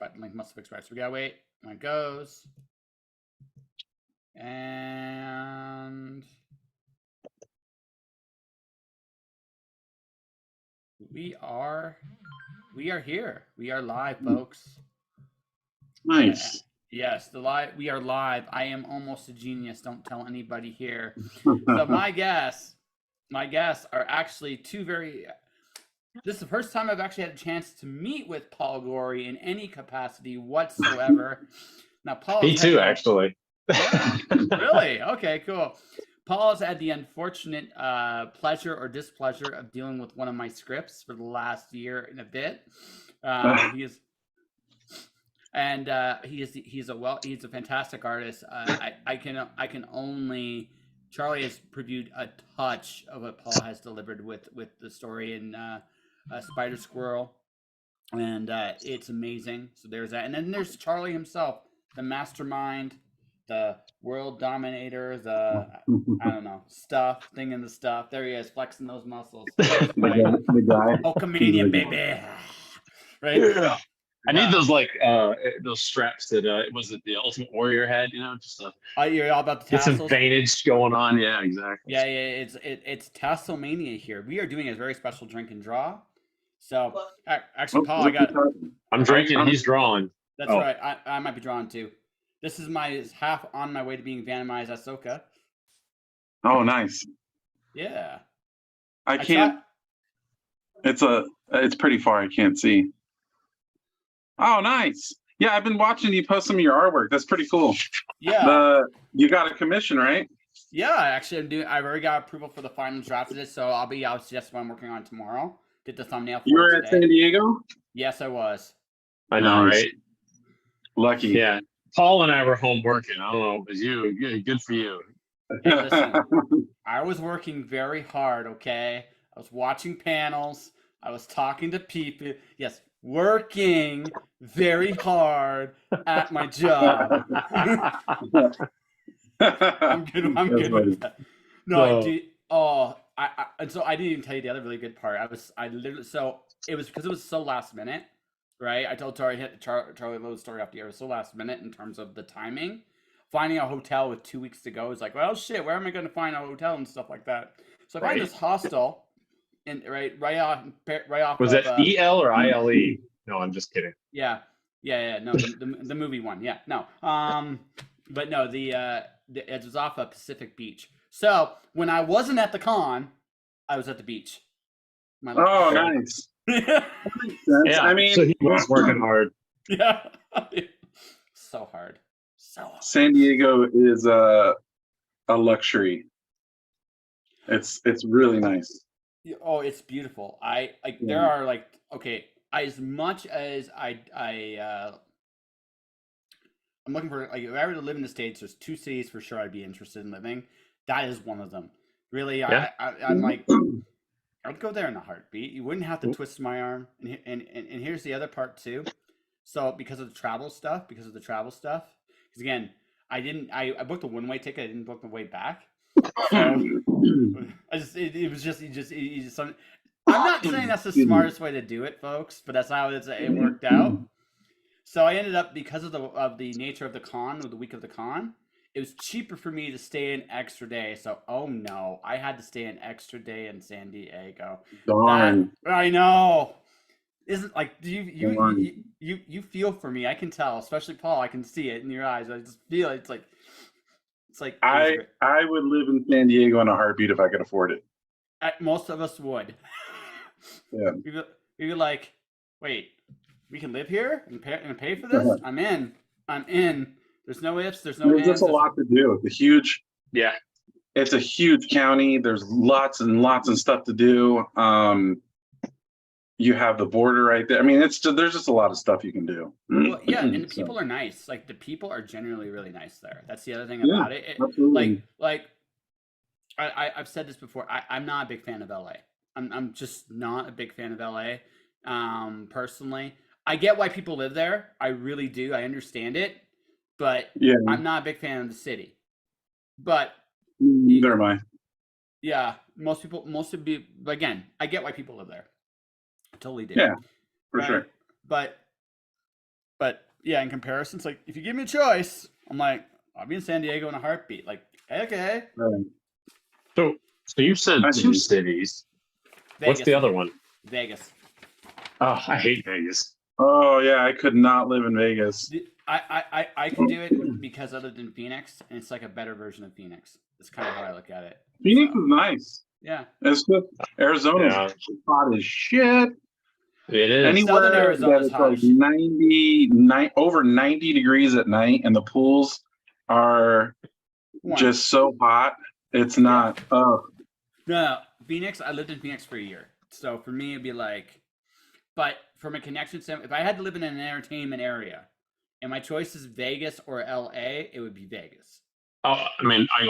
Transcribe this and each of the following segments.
expired. Link must have expired. So we gotta wait. When it goes. And we are here. We are live, folks. Nice. Yes, we are live. I am almost a genius. Don't tell anybody here. So my guests are actually two very. This is the first time I've actually had a chance to meet with Paul Gori in any capacity whatsoever. Now, Paul. Me too, actually. Yeah, really? Okay, cool. Paul has had the unfortunate pleasure or displeasure of dealing with one of my scripts for the last year and a bit. He's a fantastic artist. I can only. Charlie has previewed a touch of what Paul has delivered with the story in Spider Squirrel, and it's amazing. So there's that, and then there's Charlie himself, the mastermind, the world dominator, the I don't know thing in the stuff. There he is, flexing those muscles. The guy. Hulkamania, baby. Right? Yeah. I need those those straps that was it the Ultimate Warrior had, just you're all about the get some tassels. veinage going on. Yeah, exactly. Yeah, it's Tasselmania here. We are doing a very special drink and draw. So actually, Paul, I'm drinking and he's drawing. That's right. I might be drawing too. This is my half on my way to being Vanamai's Ahsoka. Oh, nice. Yeah. I can't. It's pretty far. I can't see. Oh, nice. Yeah, I've been watching you post some of your artwork. That's pretty cool. Yeah. You got a commission, right? Yeah, actually, I've already got approval for the final draft of this, so I'll suggest what I'm working on tomorrow. Get the thumbnail for You were today. at San Diego? Yes, I was. I know, Nice. right? Lucky. Yeah. Paul and I were home working. I don't know, but good for you. Hey, listen, I was working very hard, okay? I was watching panels. I was talking to people. Yes, working very hard at my job. I'm good with that. No, I did. Oh, and so I didn't even tell you the other really good part. It was because it was so last minute, right? I told Charlie Charlie Lowe's story off the air. It was so last minute in terms of the timing. Finding a hotel with 2 weeks to go is like, well, shit. Where am I going to find a hotel and stuff like that? So I find this hostel, and right off. Was it EL or ILE? No, I'm just kidding. Yeah. No, the movie one. Yeah, no. But no, it was off of Pacific Beach. So when I wasn't at the con, I was at the beach. Oh, nice. Yeah. I mean, so he was working hard. Yeah. So hard. San Diego is a luxury. It's really nice. Oh, it's beautiful. There are as much as I'm looking for, if I were to live in the States, there's 2 cities for sure I'd be interested in living. That is one of them. Really, yeah. I'm like, I'd go there in a heartbeat. You wouldn't have to twist my arm. And here's the other part too. So because of the travel stuff, because again, I booked a one-way ticket. I didn't book the way back. So I'm not saying that's the smartest way to do it, folks, but that's how it worked out. So I ended up, because of the nature of the con, or the week of the con, it was cheaper for me to stay an extra day. So, oh no, I had to stay an extra day in San Diego. Darn. I know. Isn't like, do you feel for me? I can tell, especially Paul. I can see it in your eyes. I just feel it. It's like I would live in San Diego in a heartbeat if I could afford it. Most of us would. Yeah. We'd be like, wait, we can live here and pay for this? I'm in. There's no ifs. There's no ands. There's just a lot to do. It's a huge county. There's lots and lots of stuff to do. You have the border right there. I mean, there's just a lot of stuff you can do. Well, yeah, and the people are nice. Like, the people are generally really nice there. That's the other thing about it. Absolutely. I've said this before. I'm not a big fan of LA. I'm just not a big fan of LA. Personally, I get why people live there. I really do. I understand it, but I'm not a big fan of the city. But neither am I. Yeah, most people. Again, I get why people live there. I totally do. Yeah, for sure. But But yeah, in comparison, it's like if you give me a choice, I'm like, I'll be in San Diego in a heartbeat. Like, okay, Right. So you said I two do. cities. Vegas. What's the other one? Vegas. Oh, I hate Vegas. Oh yeah, I could not live in Vegas. I can do it because I lived in Phoenix, and it's like a better version of Phoenix. That's kind of how I look at it. Phoenix So, is nice. yeah. It's just Arizona's Yeah. hot as shit. It is. Anywhere Southern Arizona's that it's hot like as shit. over 90 degrees at night, and the pools are One. just so hot. It's not. No, Phoenix. I lived in Phoenix for a year, so for me it'd be like, but from a connection standpoint, if I had to live in an entertainment area, and my choice is Vegas or LA, it would be Vegas. Oh, I mean, I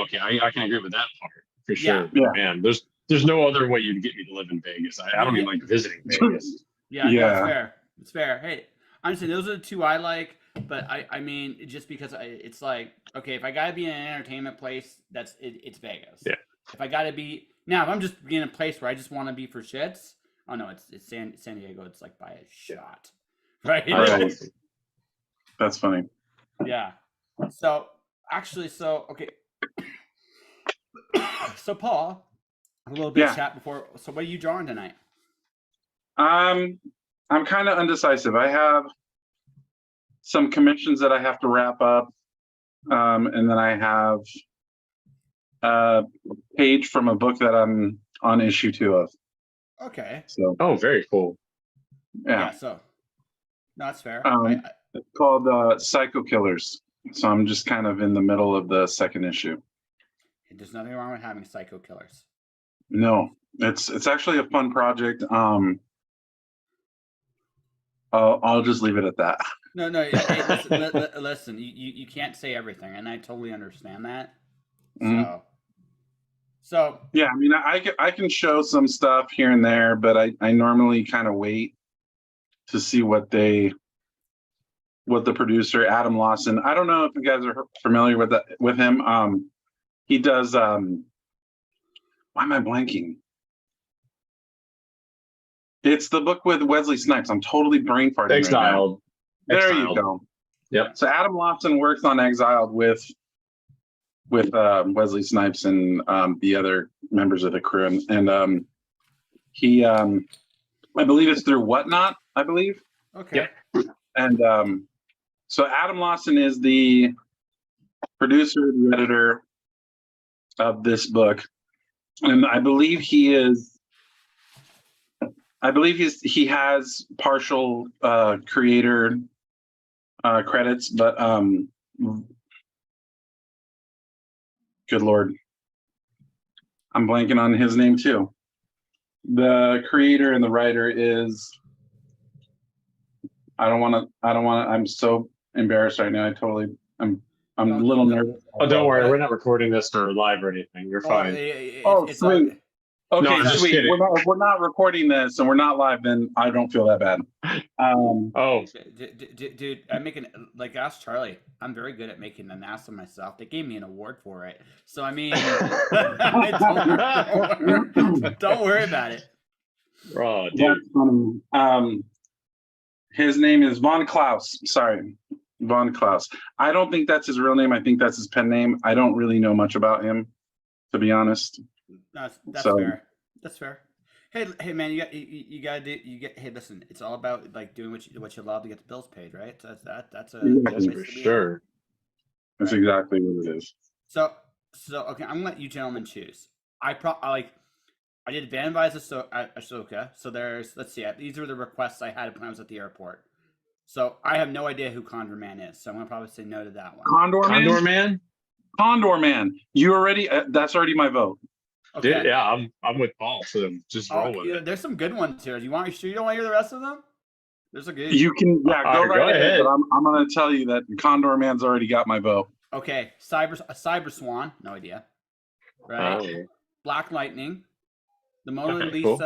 can agree with that part for sure. Yeah. But man, there's no other way you'd get me to live in Vegas. I don't even like visiting Vegas. Yeah, Yeah. no, it's fair. It's fair. Hey, honestly, those are the two I like. But I mean, just because it's like, okay, if I gotta be in an entertainment place, it's Vegas. Yeah. If I gotta be now, if I'm just in a place where I just want to be for shits, oh no, it's San Diego. It's like by a shot, right? Right. That's funny. Yeah. So actually, okay. So Paul, a little bit of chat before. So what are you drawing tonight? I'm kind of undecisive. I have some commissions that I have to wrap up, and then I have a page from a book that I'm on issue 2 of. Okay. So Oh, very cool. yeah. So no, that's fair. It's called Psycho Killers. So I'm just kind of in the middle of the second issue. There's nothing wrong with having psycho killers. No, it's actually a fun project. I'll just leave it at that. No. Hey, listen. You can't say everything, and I totally understand that. So yeah, I mean, I can show some stuff here and there, but I normally kind of wait to see what the producer Adam Lawson. I don't know if you guys are familiar with him. He does. Why am I blanking? It's the book with Wesley Snipes. I'm totally brain farting. Exiled. Right now. There Exiled. you go. Yep. So Adam Lawson works on Exiled with Wesley Snipes and the other members of the crew, and he I believe it's through Whatnot. I believe. okay. Yep. And so Adam Lawson is the producer, the editor of this book, and I believe he has partial creator credits, but good Lord, I'm blanking on his name too. The creator and the writer is. I don't want to. I'm so embarrassed right now. I'm a little nervous. Oh, don't worry. We're not recording this or live or anything. You're fine. It's sweet. Okay, No, I'm just sweet. kidding. We're not recording this and we're not live. Then I don't feel that bad. Dude, I'm making like ask Charlie. I'm very good at making an ass of myself. They gave me an award for it. So I mean, don't worry about it. Oh, dude. That's funny. His name is Von Klaus. Sorry, Von Klaus. I don't think that's his real name. I think that's his pen name. I don't really know much about him, to be honest. That's fair. That's fair. Hey, man, hey, listen, it's all about like doing what you love to get the bills paid, right? That's For sure. That's exactly what it is. So okay, I'm gonna let you gentlemen choose. I did Van Vise Ahsoka. So let's see, these are the requests I had when I was at the airport. So I have no idea who Condor Man is. So I'm gonna probably say no to that one. Condor Man. You already? That's already my vote. Okay. Yeah, I'm with Paul. So just roll with it. There's some good ones here. You don't want to hear the rest of them? There's a good. You can go right ahead. But I'm gonna tell you that Condor Man's already got my vote. Okay, Cyber Swan. No idea. Right. Black Lightning. The Mona Lisa. Cool.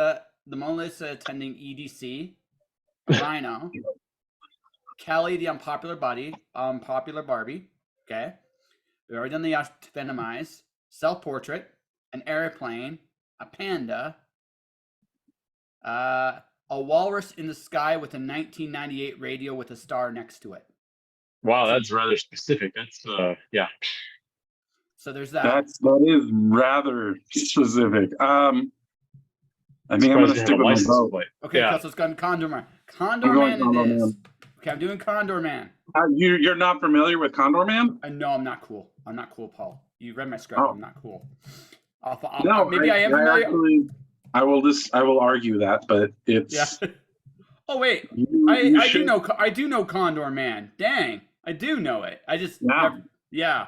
The Mona Lisa attending EDC. Rhino. Kelly, the unpopular Barbie. Okay. We've already done the Venomize. Self-portrait. An airplane. A panda. a walrus in the sky with a 1998 radio with a star next to it. Wow, that's rather specific. That's yeah. So there's that. That is rather specific. I think I'm Surprised gonna they have stick a with my license vote. plate. Okay, Yeah. so it's gone Condor Man. Condor I'm going Man Condor it is. Man. Okay, I'm doing Condor Man. You're not familiar with Condor Man? No, I'm not cool. I'm not cool, Paul. You read my script. Oh. I'm not cool. No, Maybe I am familiar. actually, I will argue that, but it's Yeah. Oh wait, you I should, do know Condor Man. Dang, I do know it. I just Yeah. yeah.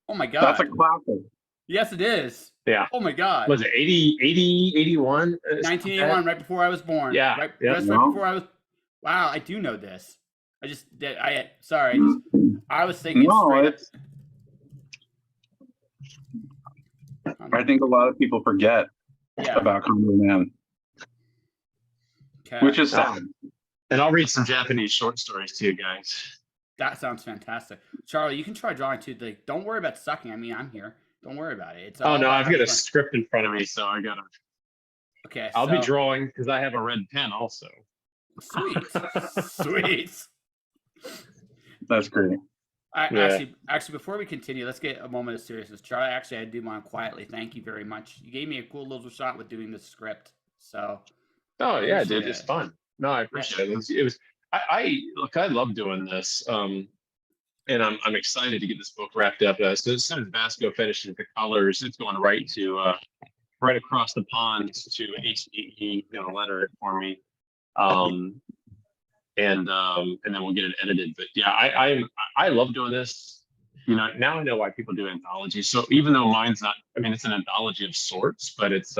Oh my god. that's a classic. Yes, it is. Yeah. Oh my god. Was it 80, 81? 1981, right before I was born. Yeah, Right, yeah. just right No. before I was. Wow, I do know this. I just did. Sorry. I was thinking No, straight up. I think a lot of people forget Yeah. about Condor Man, Okay. which is sad. And I'll read some Japanese short stories to you guys. That sounds fantastic, Charlie. You can try drawing too. Like, don't worry about sucking. I mean, I'm here. Don't worry about it. It's Oh all no, about I've got having a fun. script in front of me, so I gotta. Okay. I'll be drawing because I have a red pen also. Sweet. Sweet. That's great. Yeah. Actually, before we continue, let's get a moment of seriousness. Charlie, actually, I do want to quietly thank you very much. You gave me a cool little shot with doing this script. So. Oh yeah, Appreciate dude, it's it. fun. No, I appreciate it. It was I look, I love doing this. And I'm excited to get this book wrapped up. So as soon as Vasco finishes the colors, it's going right to right across the pond to HDE, letter it for me. And then we'll get it edited. But yeah, I love doing this. Now I know why people do anthologies. So even though mine's not, I mean, it's an anthology of sorts, but it's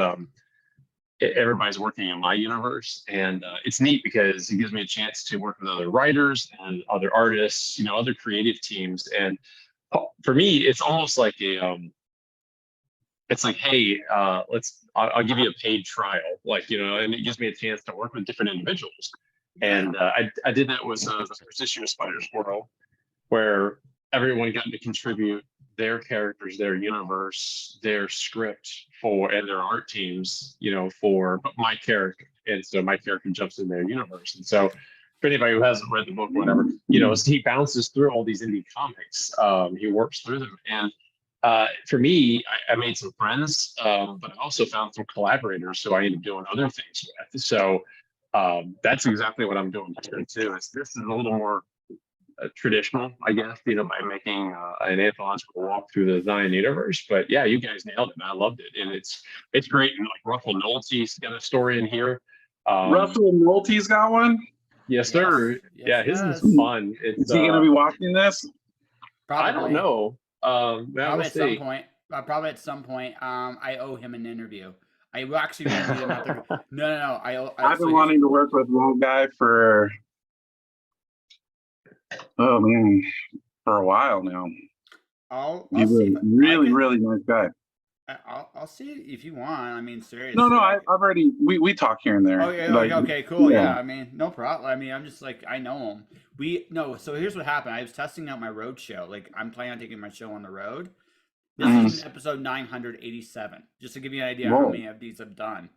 everybody's working in my universe, and it's neat because it gives me a chance to work with other writers and other artists, other creative teams. And for me, it's almost like it's like, hey, I'll give you a paid trial, and it gives me a chance to work with different individuals. And I did that with the first issue of Spider Squirrel, where everyone got to contribute their characters, their universe, their script and their art teams, for my character. And so my character jumps in their universe. And so for anybody who hasn't read the book, whatever, he bounces through all these indie comics. He works through them. And for me, I made some friends, but I also found some collaborators who I ended up doing other things with. So that's exactly what I'm doing here too. This is a little more traditional, I guess, by making an anthological walk through the Zion universe. But yeah, you guys nailed it. I loved it, and it's great. And like Russell Nolte's got a story in here. Russell Nolte's got one. Yes, sir. Yes, Yeah, his is fun. Is he going to be watching this? Probably. I don't know. Probably at some point. Probably at some point. I owe him an interview. I will actually interview him at the. No. I've been wanting to work with one guy for. Oh man, for a while now. I'll He's see. a really nice guy. I'll see if you want. I mean, seriously. No, I've already. We talk here and there. Oh yeah. Okay. Cool. Yeah. Yeah. I mean, no problem. I mean, I'm just like I know him. So here's what happened. I was testing out my road show. Like I'm planning on taking my show on the road. This is episode 987. Just to give you an idea how many of these I've done.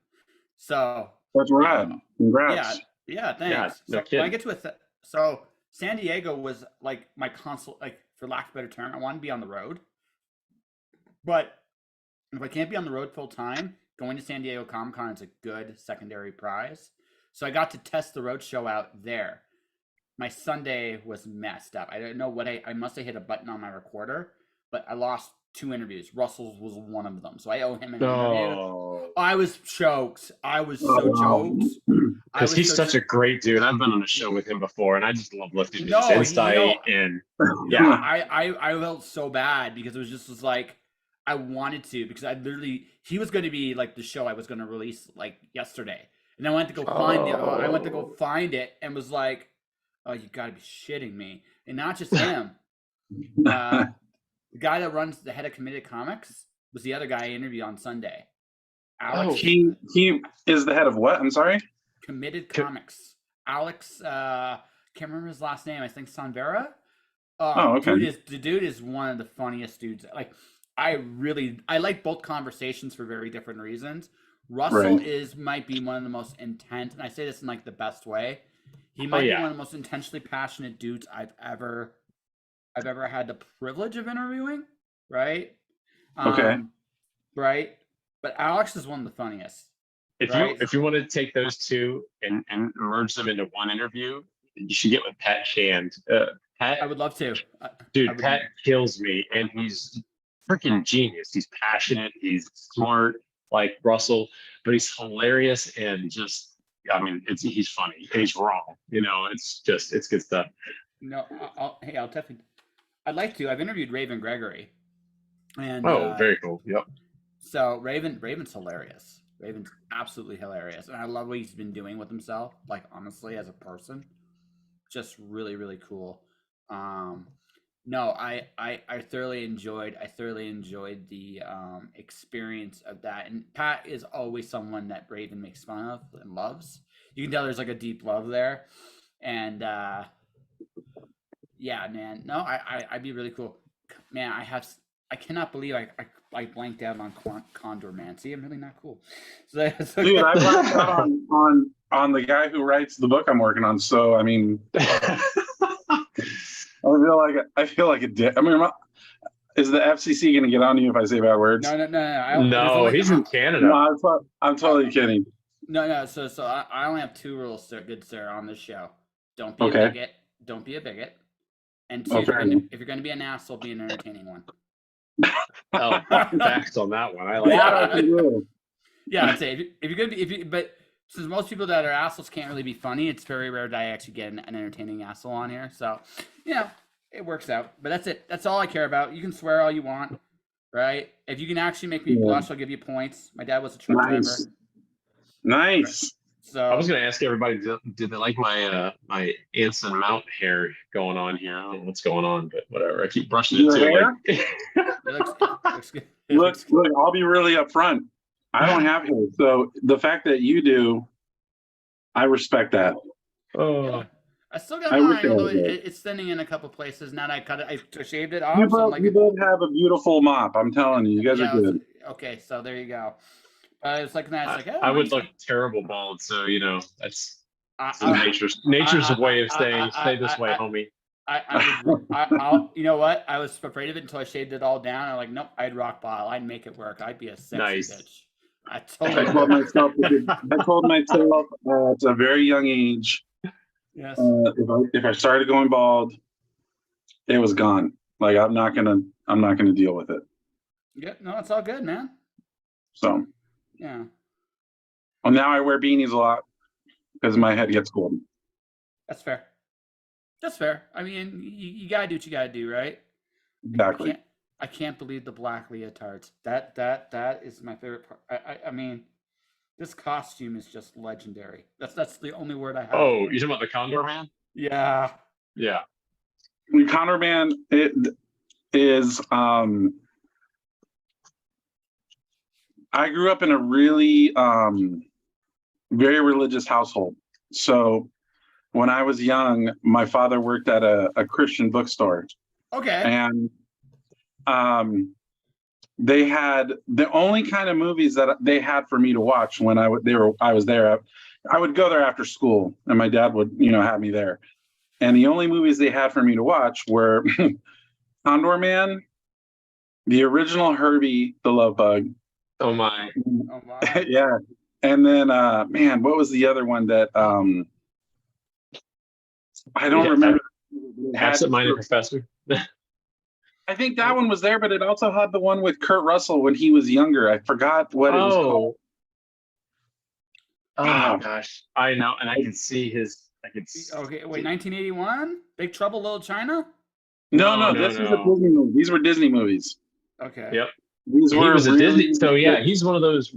So that's rad. Congrats. Yeah. Thanks. Yeah, no So when I get to so San Diego was like my console. Like for lack of a better term, I want to be on the road, but if I can't be on the road full time, going to San Diego Comic Con is a good secondary prize. So I got to test the road show out there. My Sunday was messed up. I don't know what I must have hit a button on my recorder, but I lost 2 interviews. Russell's was one of them. So I owe him an interview. I was choked. I was so choked. Because he's such a great dude. I've been on a show with him before, and I just love listening to his insight. And yeah, I felt so bad because it was just like I wanted to, because he was going to be like the show I was going to release like yesterday, and I went to go find it. I went to go find it and was like, oh, you got to be shitting me. And not just him. The guy that runs the head of Committed Comics was the other guy I interviewed on Sunday. Alex. He is the head of what? I'm sorry. Committed Comics. Alex, can't remember his last name. I think Sanvera. Okay. The dude is one of the funniest dudes. Like I like both conversations for very different reasons. Russell Right. might be one of the most intense, and I say this in like the best way. He might be one of the most intensely passionate dudes I've ever had the privilege of interviewing. Right. Okay. Right. But Alex is one of the funniest. If Right. you want to take those two and merge them into one interview, you should get with Pat Shand. Pat, I would love to. dude, Pat kills me, and he's freaking genius. He's passionate, he's smart, like Russell, but he's hilarious and just, I mean, he's funny. He's wrong, it's good stuff. No, I'll definitely. I'd like to. I've interviewed Raven Gregory, and very cool. Yep. So Raven's hilarious. Raven's absolutely hilarious, and I love what he's been doing with himself. Like honestly, as a person, just really really cool. No, I thoroughly enjoyed the experience of that. And Pat is always someone that Raven makes fun of and loves. You can tell there's like a deep love there, and yeah, man. No, I'd be really cool, man. I cannot believe I blanked out on Condor Man. See, I'm really not cool. So, Dude, I blanked out on the guy who writes the book I'm working on. So I mean, I feel like a dick. I mean, is the FCC going to get on you if I say bad words? No. No, he's in Canada. No, I'm totally kidding. No. So I only have 2 rules, sir, good sir, on this show. Don't be a bigot. Don't be a bigot. And 2, if you're going to be an asshole, be an entertaining one. Oh, facts on that one. I like that. Yeah, I'd say if you're going to be, but since most people that are assholes can't really be funny, it's very rare that I actually get an entertaining asshole on here. So, it works out. But that's it. That's all I care about. You can swear all you want, right? If you can actually make me blush, I'll give you points. My dad was a truck driver. Nice. So I was going to ask everybody, did they like my my Anson Mount hair going on here? I don't know what's going on, but whatever. I keep brushing it too. looks good. Look, I'll be really upfront. I don't have hair, so the fact that you do, I respect that. Oh, I still got mine, although it's thinning in a couple places. Now that I cut it, I shaved it off. You both have a beautiful mop. I'm telling you, you guys are good. Okay, so there you go. It's like that. It's like, I would look terrible bald, so that's nature's way of saying stay this way, homie. I'll, you know what? I was afraid of it until I shaved it all down. I'm like, nope, I'd rock bottle. I'd make it work. I'd be a sexy bitch. I told myself at a very young age, yes. If I started going bald, it was gone. Like I'm not gonna deal with it. Yeah, no, it's all good, man. So yeah. Well, now I wear beanies a lot because my head gets cold. That's fair. That's fair. I mean, you gotta do what you gotta do, right? Exactly. I can't believe the black leotards. That is my favorite part. I mean, this costume is just legendary. That's the only word I have. Oh, you're talking about the Condor Man? Yeah. Yeah. The Condor Man is I grew up in a really very religious household. So when I was young, my father worked at a Christian bookstore. Okay. And they had the only kind of movies that they had for me to watch when I was there. I would go there after school, and my dad would have me there. And the only movies they had for me to watch were Condor Man, the original Herbie the Love Bug. Oh my! Oh wow! Yeah, and then man, what was the other one that I don't remember? Absent-minded Professor. I think that one was there, but it also had the one with Kurt Russell when he was younger. I forgot what it was called. Oh my gosh, I know, and I can see his. Okay, wait, 1981, Big Trouble, Little China. No, this was a Disney movie. These were Disney movies. Okay. Yep. He was a Disney. So yeah, he's one of those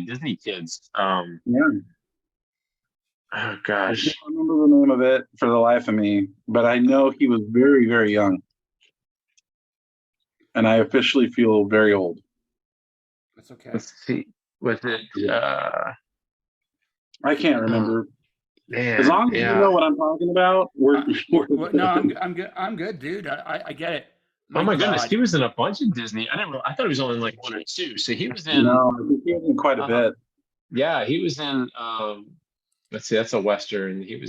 Disney kids. Yeah. Oh gosh. I don't remember the name of it for the life of me, but I know he was very, very young. And I officially feel very old. That's okay. Let's see. Was it I can't remember. Man, as long as you know what I'm talking about, we're no, I'm good, dude. I get it. Oh my goodness, he was in a bunch of Disney. I thought he was only like 1 or 2. So he was in. No, he was in quite a bit. Yeah, he was in. Let's see, that's a Western. He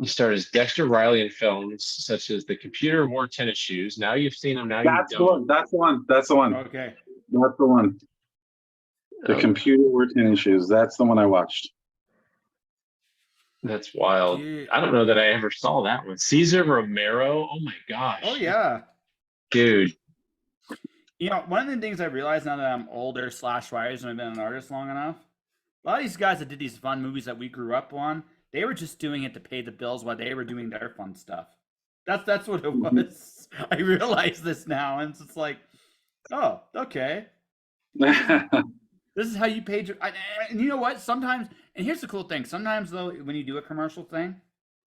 starred as Dexter Riley in films such as The Computer Wore Tennis Shoes. Now you've seen him, now you That's the don't. one. That's the one. That's the one. Okay. That's the one. The Oh, computer wore tennis shoes. That's the one I watched. that's wild. Dude. I don't know that I ever saw that one. Cesar Romero. Oh my gosh. Oh yeah. Dude. You know, one of the things I realized now that I'm older / wise and I've been an artist long enough, a lot of these guys that did these fun movies that we grew up on, they were just doing it to pay the bills while they were doing their fun stuff. That's what it was. I realize this now, and it's just like, oh, okay. This is how you paid your. And you know what? Sometimes, and here's the cool thing. Sometimes though, when you do a commercial thing,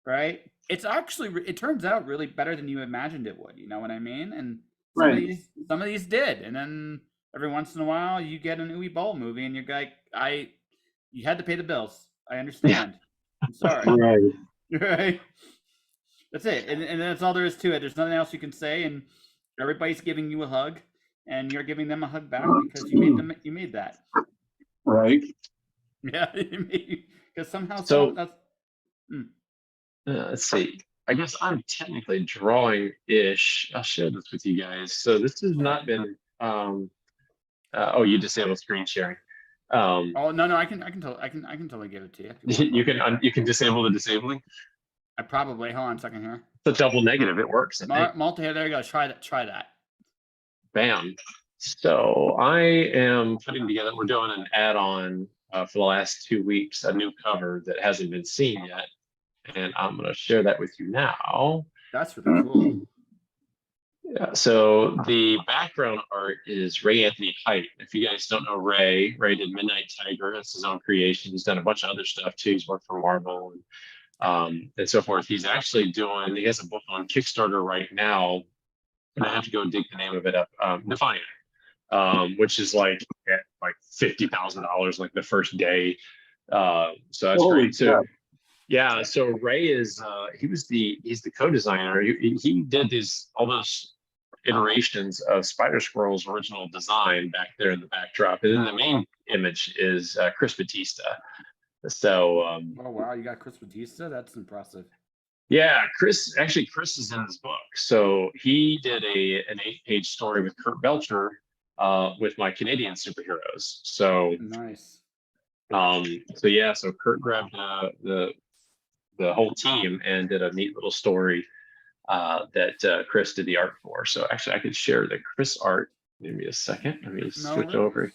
right? It's actually it turns out really better than you imagined it would. You know what I mean? And Right. some of these did, and then every once in a while you get an Uwe Boll movie, and you're like, you had to pay the bills. I understand. I'm sorry. Right. Right. That's it, and that's all there is to it. There's nothing else you can say, and everybody's giving you a hug, and you're giving them a hug back because you made that. Right. Yeah, because somehow So- that's. Let's see. I guess I'm technically drawing ish. I'll share this with you guys. So this has not been oh, you disabled screen sharing. Oh no, I can totally give it to you. If you want. you can disable the disabling. I probably hold on a second here. It's a double negative. It works. I think. Multi, there you go. Try that. Bam. So I am putting together. We're doing an add-on for the last 2 weeks, a new cover that hasn't been seen yet, and I'm going to share that with you now. That's really cool. Yeah, so the background art is Ray Anthony Height. If you guys don't know Ray did Midnight Tiger. That's his own creation. He's done a bunch of other stuff too. He's worked for Marvel and so forth. He has a book on Kickstarter right now, and I have to go dig the name of it up. Defiant, which is like $50,000 like the first day. So that's Holy great too. crap. Yeah, so Ray is he's the co-designer. He did all those iterations of Spider Squirrel's original design back there in the backdrop, and then the main image is Chris Batista. So Oh wow, you got Chris Batista. That's impressive. yeah, Chris is in this book. So he did an 8-page story with Kurt Belcher with my Canadian superheroes. So Nice. so Kurt grabbed the whole team and did a neat little story that Chris did the art for. So actually, I could share the Chris art. Give me a second. Let me switch over.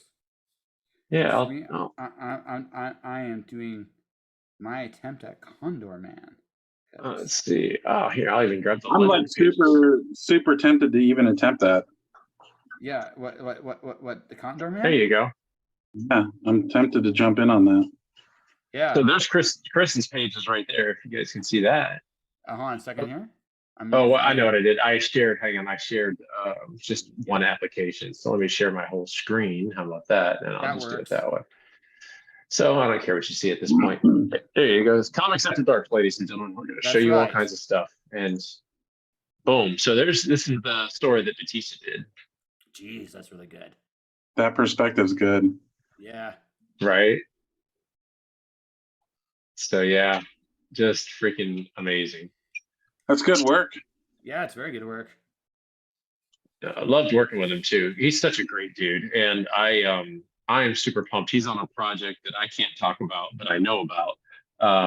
Yeah, I am doing my attempt at Condor Man. let's see. Oh, here, I'll even grab the. I'm like super tempted to even attempt that. Yeah. What the Condor Man? There you go. Yeah, I'm tempted to jump in on that. Yeah. So there's Chris's page is right there. If you guys can see that. Hold on a second here. Well, I know what I did. I shared just one application. So let me share my whole screen. How about that? And I'll just do it that way. So I don't care what you see at this point. There you go. It's Comics After Dark, ladies and gentlemen. We're going to show you all kinds of stuff. And boom. So this is the story that Batista did. Jeez, that's really good. That perspective's good. Yeah. Right. So yeah, just freaking amazing. That's good work. Yeah, it's very good work. I loved working with him too. He's such a great dude, and I am super pumped. He's on a project that I can't talk about, but I know about.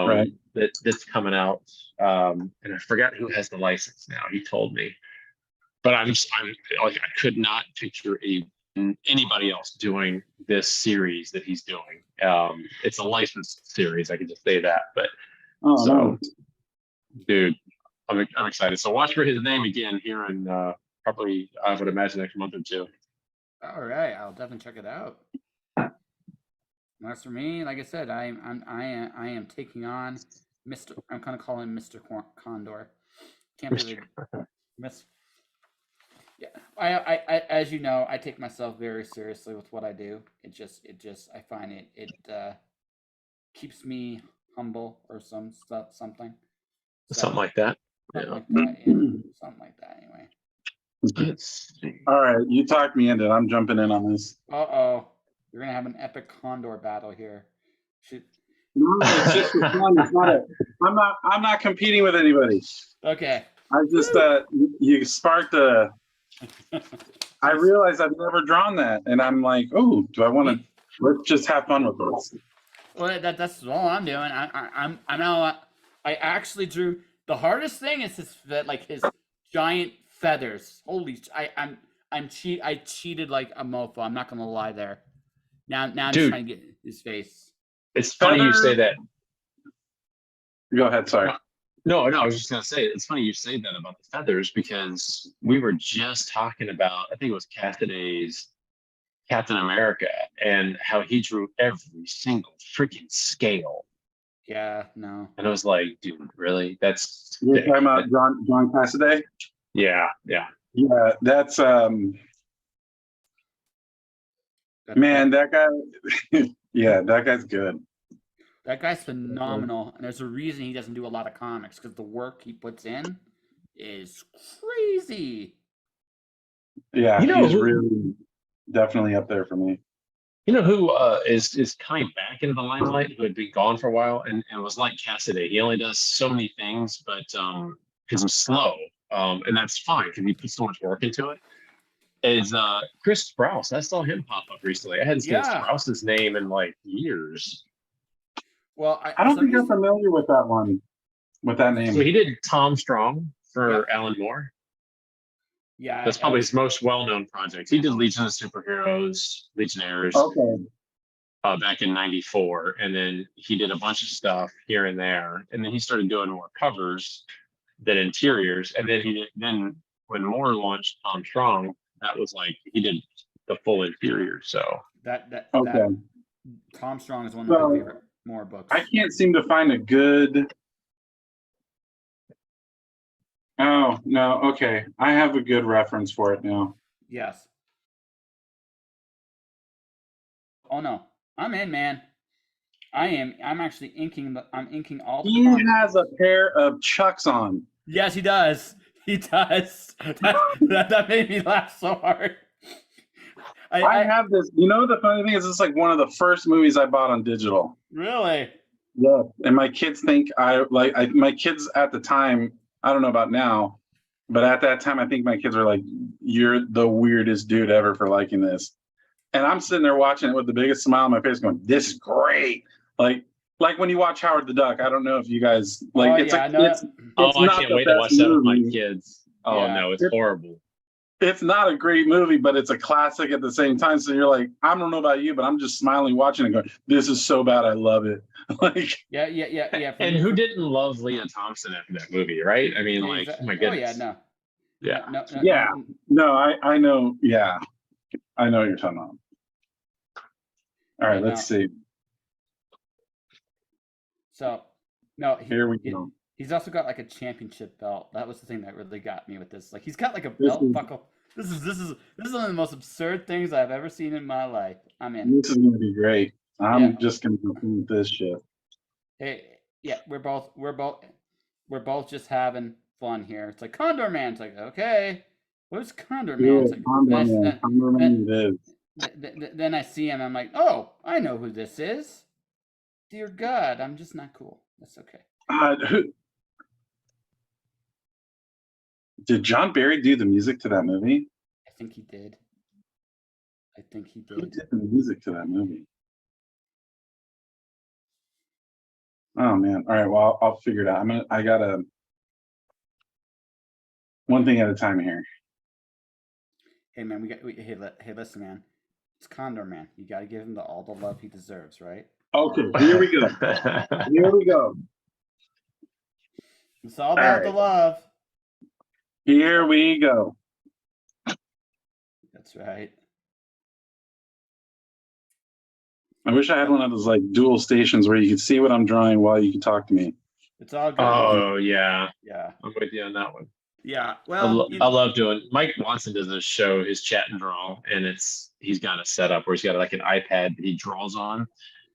Right. That's coming out, and I forgot who has the license now. He told me, but I'm like I could not picture anybody else doing this series that he's doing. It's a licensed series. I can just say that, but dude. I'm excited. So watch for his name again here in probably I would imagine next month or two. All right, I'll definitely check it out. As for me, like I said, I am taking on Mr. I'm kind of calling him Mr. Condor. Can't believe Miss. Yeah, I as you know, I take myself very seriously with what I do. It just I find it keeps me humble or something. Something like that. Something like that. Yeah. Something like that. Anyway. Let's see. All right, you talked me into it. I'm jumping in on this. Uh-oh. You're gonna have an epic condor battle here. Shoot. No, it's just for fun. It's not a. I'm not competing with anybody. Okay. I just you sparked a. I realized I've never drawn that, and I'm like, oh, do I want to? Let's just have fun with this. Well, that's all I'm doing. I'm now. I actually drew. The hardest thing is his giant feathers. Holy! I cheated like a mofo. I'm not gonna lie there. Now I'm just Dude. trying to get his face. It's funny you say that. Go ahead. Sorry. No, I was just gonna say it's funny you say that about the feathers because we were just talking about I think it was Cassaday's Captain America and how he drew every single freaking scale. Yeah, no. And I was like, dude, really? That's You're talking about John Cassaday? Yeah. Yeah, that's man, that guy yeah, that guy's good. That guy's phenomenal, and there's a reason he doesn't do a lot of comics because the work he puts in is crazy. Yeah, You know he's who- really definitely up there for me. You know who is coming back into the limelight, who had been gone for a while and was like Cassaday. He only does so many things, but because I'm slow, and that's fine because he puts so much work into it. Is Chris Sprouse. I saw him pop up recently. I hadn't seen Sprouse's name in like years. Well, I don't think I'm familiar with that one, with that name. So he did Tom Strong for Alan Moore. Yeah, That's probably his most well-known project. He did Legion of Superheroes, Legionnaires, back in '94, and then he did a bunch of stuff here and there, and then he started doing more covers than interiors, and then when Moore launched Tom Strong, that was like he did the full interior. So that Tom Strong is one of my favorite Moore books. I can't seem to find a good. Oh no, okay. I have a good reference for it now. Yes. Oh no, I'm in, man. I'm actually inking I'm inking all the. He has a pair of Chucks on. Yes, he does. He does. That made me laugh so hard. I have this. You know, the funny thing is, it's like one of the first movies I bought on digital. Really? Yeah. And my kids think my kids at the time, I don't know about now, but at that time, I think my kids were like, "You're the weirdest dude ever for liking this." And I'm sitting there watching it with the biggest smile on my face, going, "This is great!" Like when you watch Howard the Duck. I don't know if you guys like. Oh, it's yeah, I can't wait to watch that with my kids. Oh no, it's horrible. It's not a great movie, but it's a classic at the same time. So you're like, I don't know about you, but I'm just smiling watching it, going, "This is so bad, I love it." Like, yeah. And who didn't love Leah Thompson after that movie, right? I mean, like, oh my goodness. Oh yeah, no. No, I know. Yeah, I know what you're talking about. All right, let's see. So, no, here we go. He's also got like a championship belt. That was the thing that really got me with this. Like he's got like a belt buckle. This is one of the most absurd things I've ever seen in my life. I'm in. This is gonna be great. I'm just gonna complete this shit. Hey, yeah, we're both just having fun here. It's like Condor Man. It's like, okay, what's Condor Man? It's like, Condor Man it is. Then I see him. I'm like, oh, I know who this is. Dear God, I'm just not cool. That's okay. Did John Barry do the music to that movie? I think he did. Who did the music to that movie? Oh man! All right, well, I'll figure it out. I gotta one thing at a time here. Hey man, hey, listen, man. It's Condor Man. You got to give him all the love he deserves, right? Okay, here we go. Here we go. It's all about the love. Here we go. That's right. I wish I had one of those like dual stations where you could see what I'm drawing while you can talk to me. It's all good. Oh yeah. Yeah. I'm with you on that one. Yeah. Well, I love doing. Mike Watson does a show, his chat and draw, and he's got a setup where he's got like an iPad that he draws on,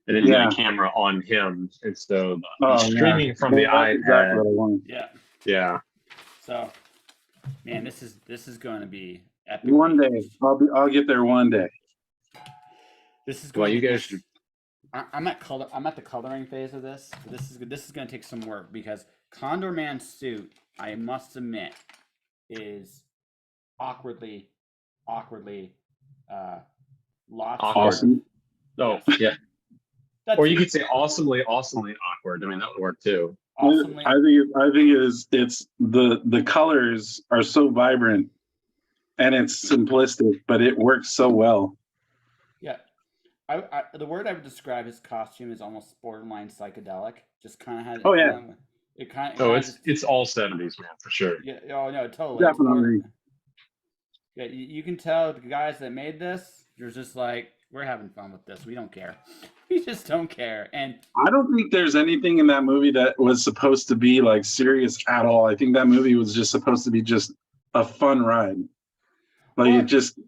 and then he's got a camera on him, and so he's streaming from the iPad. Exactly what I want. Yeah. So, man, this is going to be epic. One day, I'll get there one day. This is Well, going you to guys be. should. I'm at color. I'm at the coloring phase of this. So this is going to take some work because Condor Man's suit, I must admit, is awkwardly, uh, lots Awkward. of Awesome. Oh, yes. yeah. That's Or you could say awesomely awkward. I mean, that would work too. awesomely. I think it's the colors are so vibrant and it's simplistic, but it works so well. Yeah, the word I would describe his costume is almost borderline psychedelic. Just kind of had Oh yeah, it kind Oh, of just it's all 70s, man, for sure. yeah. Oh no, totally. It's more. definitely. Yeah, you can tell the guys that made this. You're just like, we're having fun with this. We don't care. We just don't care. And I don't think there's anything in that movie that was supposed to be like serious at all. I think that movie was just supposed to be just a fun ride. Like well, it just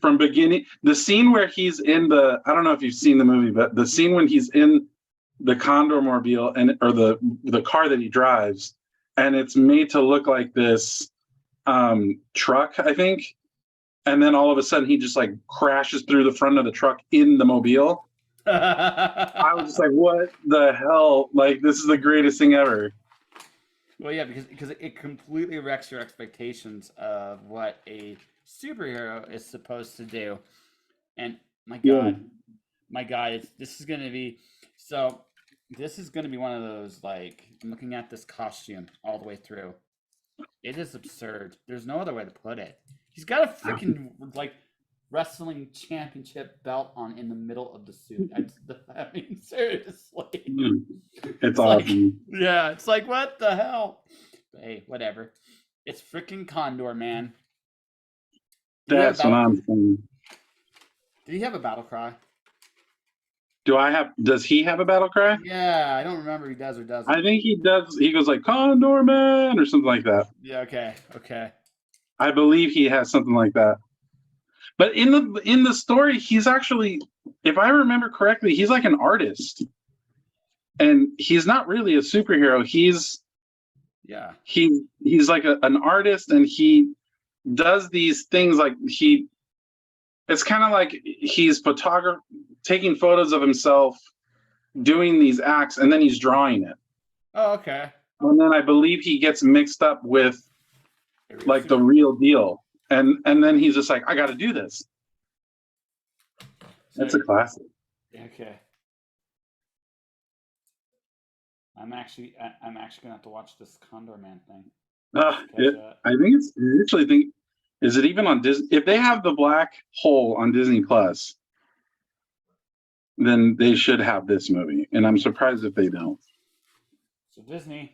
from beginning, the scene where he's in the, I don't know if you've seen the movie, but the scene when he's in the Condor Mobile and or the car that he drives, and it's made to look like this truck, I think. And then all of a sudden he just like crashes through the front of the truck in the mobile. I was just like, what the hell? Like, this is the greatest thing ever. well, yeah, because it completely wrecks your expectations of what a superhero is supposed to do. And my Yeah. God, this is gonna be so. This is gonna be one of those like I'm looking at this costume all the way through. It is absurd. There's no other way to put it. He's got a freaking like wrestling championship belt on in the middle of the suit. I mean, seriously. It's like, awesome. yeah, it's like what the hell? But hey, whatever. It's freaking Condor, man. That's what I'm saying. Did he have a battle cry? Does he have a battle cry? Yeah, I don't remember if he does or doesn't. I think he does. He goes like Condor Man or something like that. Yeah, okay. I believe he has something like that. But in the story, he's actually, if I remember correctly, he's like an artist. And he's not really a superhero. He's like an artist, and he does these things like it's kind of like he's taking photos of himself doing these acts, and then he's drawing it. Oh, okay. And then I believe he gets mixed up with like the real deal, and then he's just like, I got to do this. That's a classic. Okay. I'm actually gonna have to watch this Condor Man thing. I think is it even on Disney? If they have the Black Hole on Disney Plus, then they should have this movie, and I'm surprised if they don't. So Disney,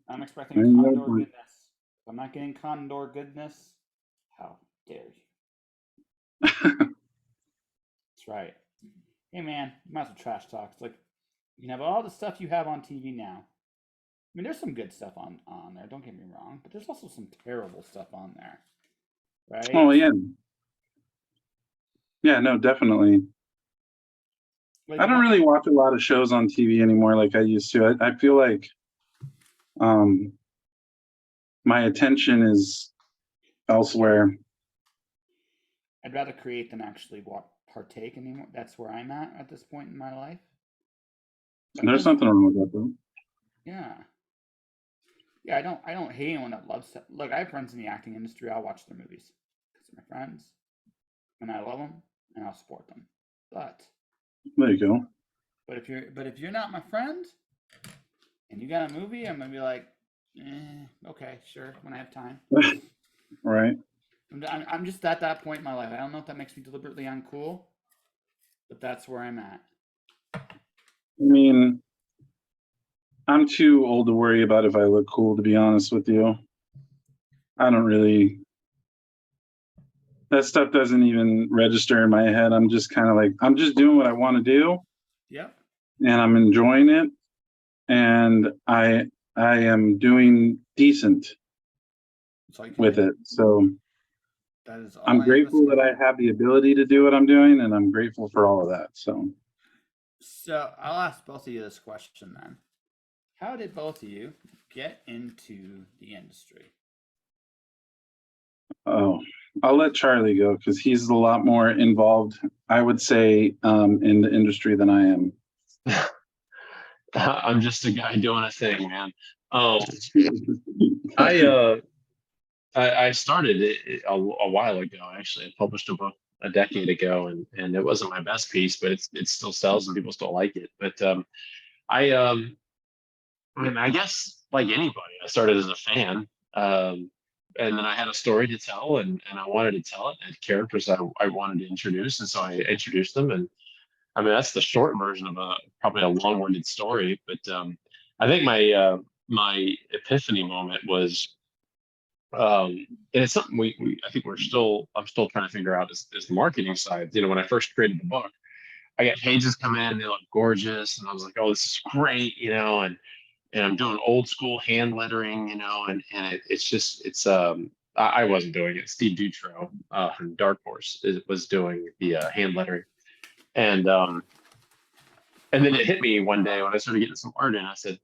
I'm expecting Condor goodness. If I'm not getting Condor goodness, how dare you? That's right. Hey man, you might as well trash talk. It's like you can have all the stuff you have on TV now. I mean, there's some good stuff on there. Don't get me wrong, but there's also some terrible stuff on there, right? Oh yeah, yeah, no, definitely. Like, I don't really watch a lot of shows on TV anymore like I used to. I feel like my attention is elsewhere. I'd rather create than actually partake anymore. That's where I'm at this point in my life. There's nothing wrong with that though. Yeah. Yeah, I don't hate anyone that loves stuff. Look, I have friends in the acting industry. I'll watch their movies because they're my friends, and I love them, and I'll support them. But there you go. But if you're not my friend, and you got a movie, I'm gonna be like, okay, sure, when I have time. Right. I'm just at that point in my life. I don't know if that makes me deliberately uncool, but that's where I'm at. I mean, I'm too old to worry about if I look cool, to be honest with you. I don't really. That stuff doesn't even register in my head. I'm just kind of like, I'm just doing what I want to do. Yep. And I'm enjoying it. And I am doing decent with it. So that is all I'm grateful that I have the ability to do what I'm doing, and I'm grateful for all of that. So I'll ask both of you this question then. How did both of you get into the industry? Oh, I'll let Charlie go because he's a lot more involved, I would say, in the industry than I am. I'm just a guy doing a thing, man. Um, I I started it a while ago. Actually, I published a book a decade ago, and it wasn't my best piece, but it still sells and people still like it. But I I mean, I guess like anybody, I started as a fan, and then I had a story to tell, and I wanted to tell it. I had characters I wanted to introduce, and so I introduced them. And I mean, that's the short version of a probably a long-winded story. But I think my epiphany moment was, and it's something we I think I'm still trying to figure out is the marketing side. You know, when I first created the book, I got pages come in, they look gorgeous, and I was like, oh, this is great, you know, and I'm doing old school hand lettering, you know, and it's just I wasn't doing it. Steve Dutro from Dark Horse was doing the hand lettering, and and then it hit me one day when I started getting some art in. I said,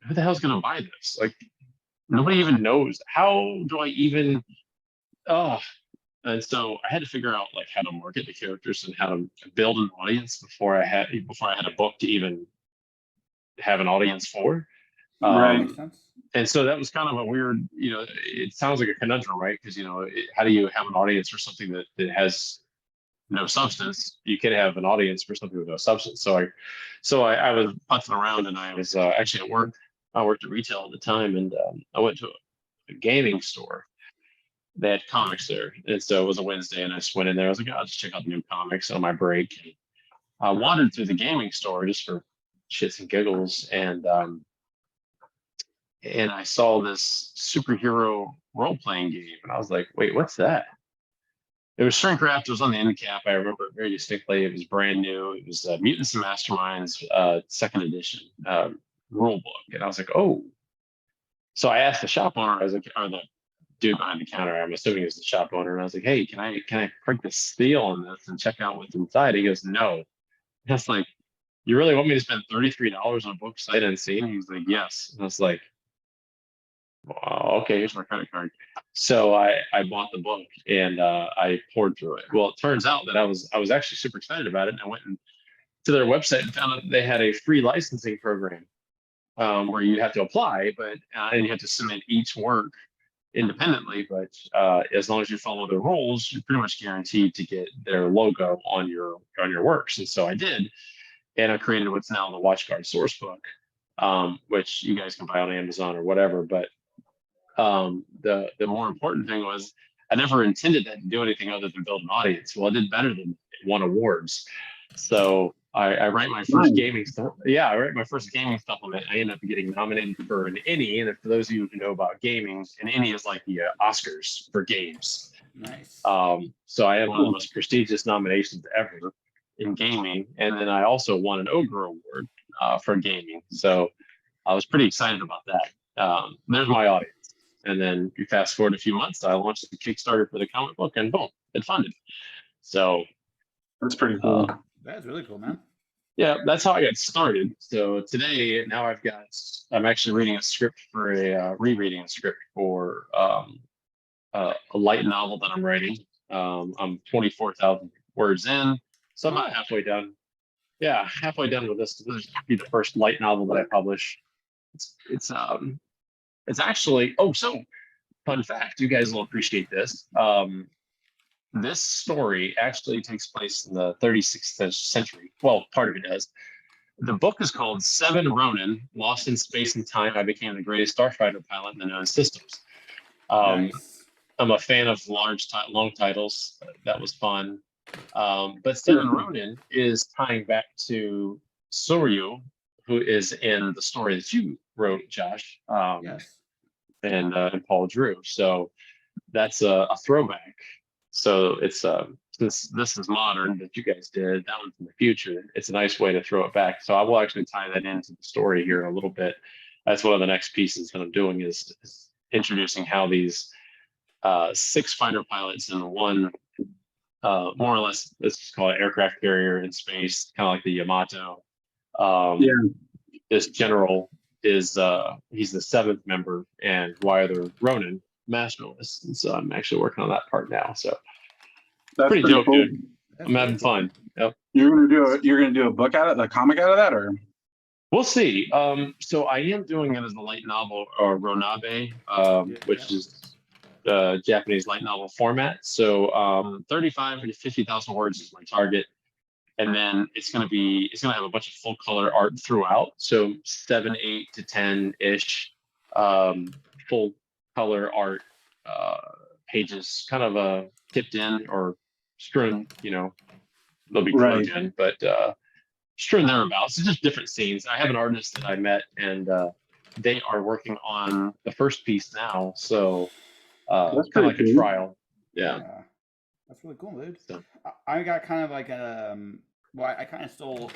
who the hell's gonna buy this? Like nobody even knows. How do I even? Oh, and so I had to figure out like how to market the characters and how to build an audience before I had a book to even have an audience for. Right. Makes sense. And so that was kind of a weird, you know, it sounds like a conundrum, right? Because, you know, how do you have an audience for something that has no substance? You can have an audience for something with no substance. So I was putzing around, and I was actually at work. I worked at retail at the time, and I went to a gaming store. They had comics there. And so it was a Wednesday, and I just went in there. I was like, oh, I'll just check out the new comics on my break. And I wandered through the gaming store just for shits and giggles. And I saw this superhero role playing game, and I was like, "Wait, what's that?" It was shrink wrapped. It was on the end cap. I remember it very distinctly. It was brand new. It was Mutants and Masterminds second edition rule book, and I was like, "Oh!" So I asked the shop owner. I was like, or the dude behind the counter. I'm assuming it was the shop owner, and I was like, "Hey, can I print the seal on this and check out what's inside?" He goes, "No." That's like, "You really want me to spend $33 on a book sight unseen?" He's like, "Yes." And I was like, okay, here's my credit card. So I bought the book, and I poured through it. Well, it turns out that I was actually super excited about it, and I went to their website and found out that they had a free licensing program where you have to apply, but and you have to submit each work independently. But as long as you follow the rules, you're pretty much guaranteed to get their logo on your works. And so I did, and I created what's now the WatchGuard source book, which you guys can buy on Amazon or whatever. But the more important thing was I never intended that to do anything other than build an audience. Well, I did better than won awards. So I write my first gaming stuff. Yeah, I write my first gaming supplement. I ended up getting nominated for an Emmy. And for those of you who know about gaming, an Emmy is like the Oscars for games. Nice. So I had one of the most prestigious nominations ever in gaming. And then I also won an Ogre Award for gaming. So I was pretty excited about that. There's my audience. And then you fast forward a few months, I launched the Kickstarter for the comic book, and boom, it funded. So that's pretty cool. That's really cool, man. Yeah, that's how I got started. So today, now I'm actually reading a script for rereading a script for a light novel that I'm writing. I'm 24,000 words in, so I'm about halfway done. Yeah, halfway done with this. This will be the first light novel that I publish. It's actually, so fun fact, you guys will appreciate this. This story actually takes place in the 36th century. Well, part of it does. The book is called Seven Ronin, Lost in Space and Time. I became the greatest starfighter pilot in the known systems. Nice. I'm a fan of long titles. That was fun. But Seven Ronin is tying back to Soryu, who is in the story that you wrote, Josh. Yes. And Paul Drew. So that's a throwback. So it's since this is modern that you guys did, that one's in the future. It's a nice way to throw it back. So I will actually tie that into the story here a little bit. That's one of the next pieces that I'm doing is introducing how these 6 fighter pilots and one more or less, let's just call it aircraft carrier in space, kind of like the Yamato. This general is he's the 7th member, and why are there Ronin? masterless, and so I'm actually working on that part now. So That's pretty pretty dope, cool. dude. I'm having fun. Yep. You're gonna do a book out of a comic out of that, or We'll see. So I am doing it as a light novel or ronabe, which is Japanese light novel format. So 35 to 50,000 words is my target, and then it's gonna have a bunch of full color art throughout. So 7, 8 to 10 ish full color art pages, kind of tipped in or strewn. They'll be right? plugged in, but strewn thereabouts. It's just different scenes. I have an artist that I met, and they are working on the first piece now. So That's kind of pretty like a cool. trial. Yeah. That's really cool, dude. So, I got kind of like well, I kind of stole.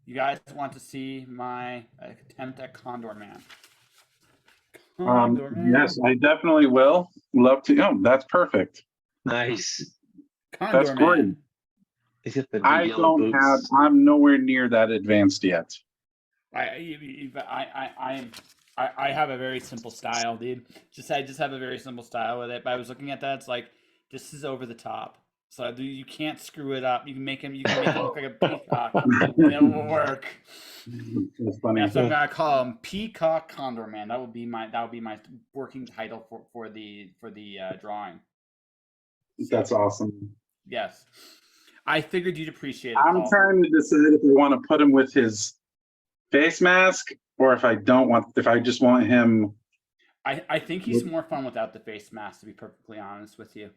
You guys want to see my attempt at Condor Man? Condor Man. Yes, I definitely will. Love to. Oh, that's perfect. nice. Condor That's great. Man. Is it the big I yellow don't boots? I'm nowhere near that advanced yet. I have a very simple style, dude. I just have a very simple style with it. But I was looking at that, it's like this is over the top. So you can't screw it up. You can make him look like a peacock, and it will work. That's funny. Yeah, so I'm gonna call him Peacock Condor Man. That would be my working title for the drawing. That's awesome. Yes, I figured you'd appreciate it. I'm Paul. trying to decide if I want to put him with his face mask or if I just want him. I think he's more fun without the face mask, to be perfectly honest with you.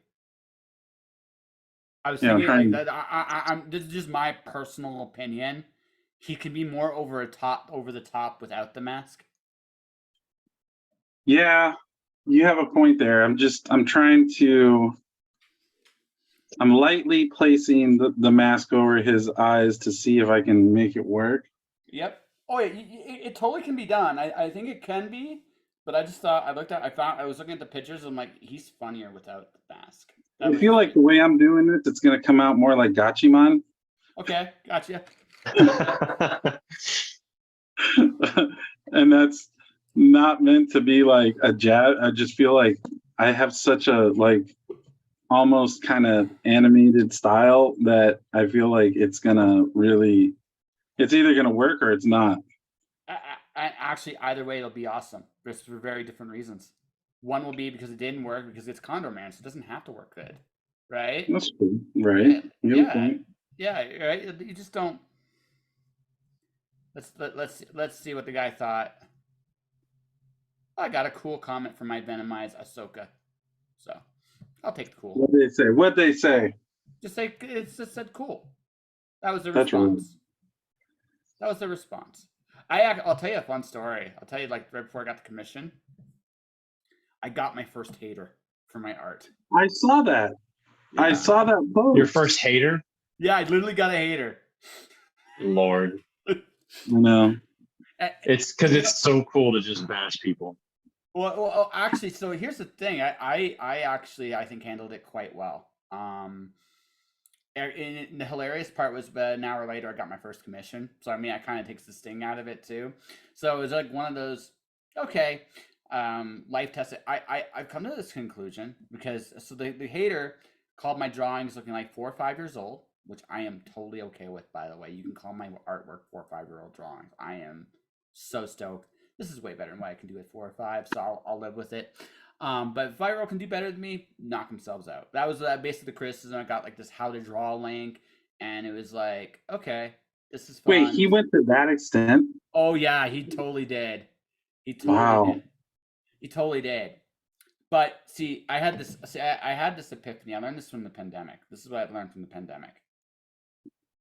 I was thinking like that. I'm this is just my personal opinion. He could be more over the top without the mask. Yeah, you have a point there. I'm lightly placing the mask over his eyes to see if I can make it work. Yep. Oh yeah, it totally can be done. I think it can be, but I just thought I was looking at the pictures. And I'm like, he's funnier without the mask. I feel like the way I'm doing this, it's gonna come out more like Gachimon. Okay, gotcha. And that's not meant to be like a jab. I just feel like I have such a almost kind of animated style that I feel like it's either gonna work or it's not. Actually, either way, it'll be awesome. Just for very different reasons. One will be because it didn't work because it's Condor Man, so it doesn't have to work good, right? That's cool, right? Yeah, right. You just don't. Let's see what the guy thought. I got a cool comment from my Venomized Ahsoka, so I'll take the cool. What'd they say? It just said cool. That was the That's response. rude. That was the response. I'll tell you a fun story. I'll tell you right before I got the commission, I got my first hater for my art. I saw that. Yeah. I saw that post. Your first hater? Yeah, I literally got a hater. Lord. I know. It's because it's so cool to just bash people. Well, actually, so here's the thing. I think handled it quite well. And the hilarious part was an hour later, I got my first commission. So I mean, it kind of takes the sting out of it too. So it was like one of those, okay, life tested. I've come to this conclusion because the hater called my drawings looking like 4 or 5 years old, which I am totally okay with. By the way, you can call my artwork 4 or 5-year-old drawings. I am so stoked. This is way better than what I can do at 4 or 5, so I'll live with it. But if 5-year-old can do better than me, knock themselves out. That was basically the criticism. I got like this how to draw link, and it was like, okay, this is fun. Wait, he went to that extent? Oh yeah, he totally did. He totally did. But see, I had this epiphany. I learned this from the pandemic. This is what I learned from the pandemic.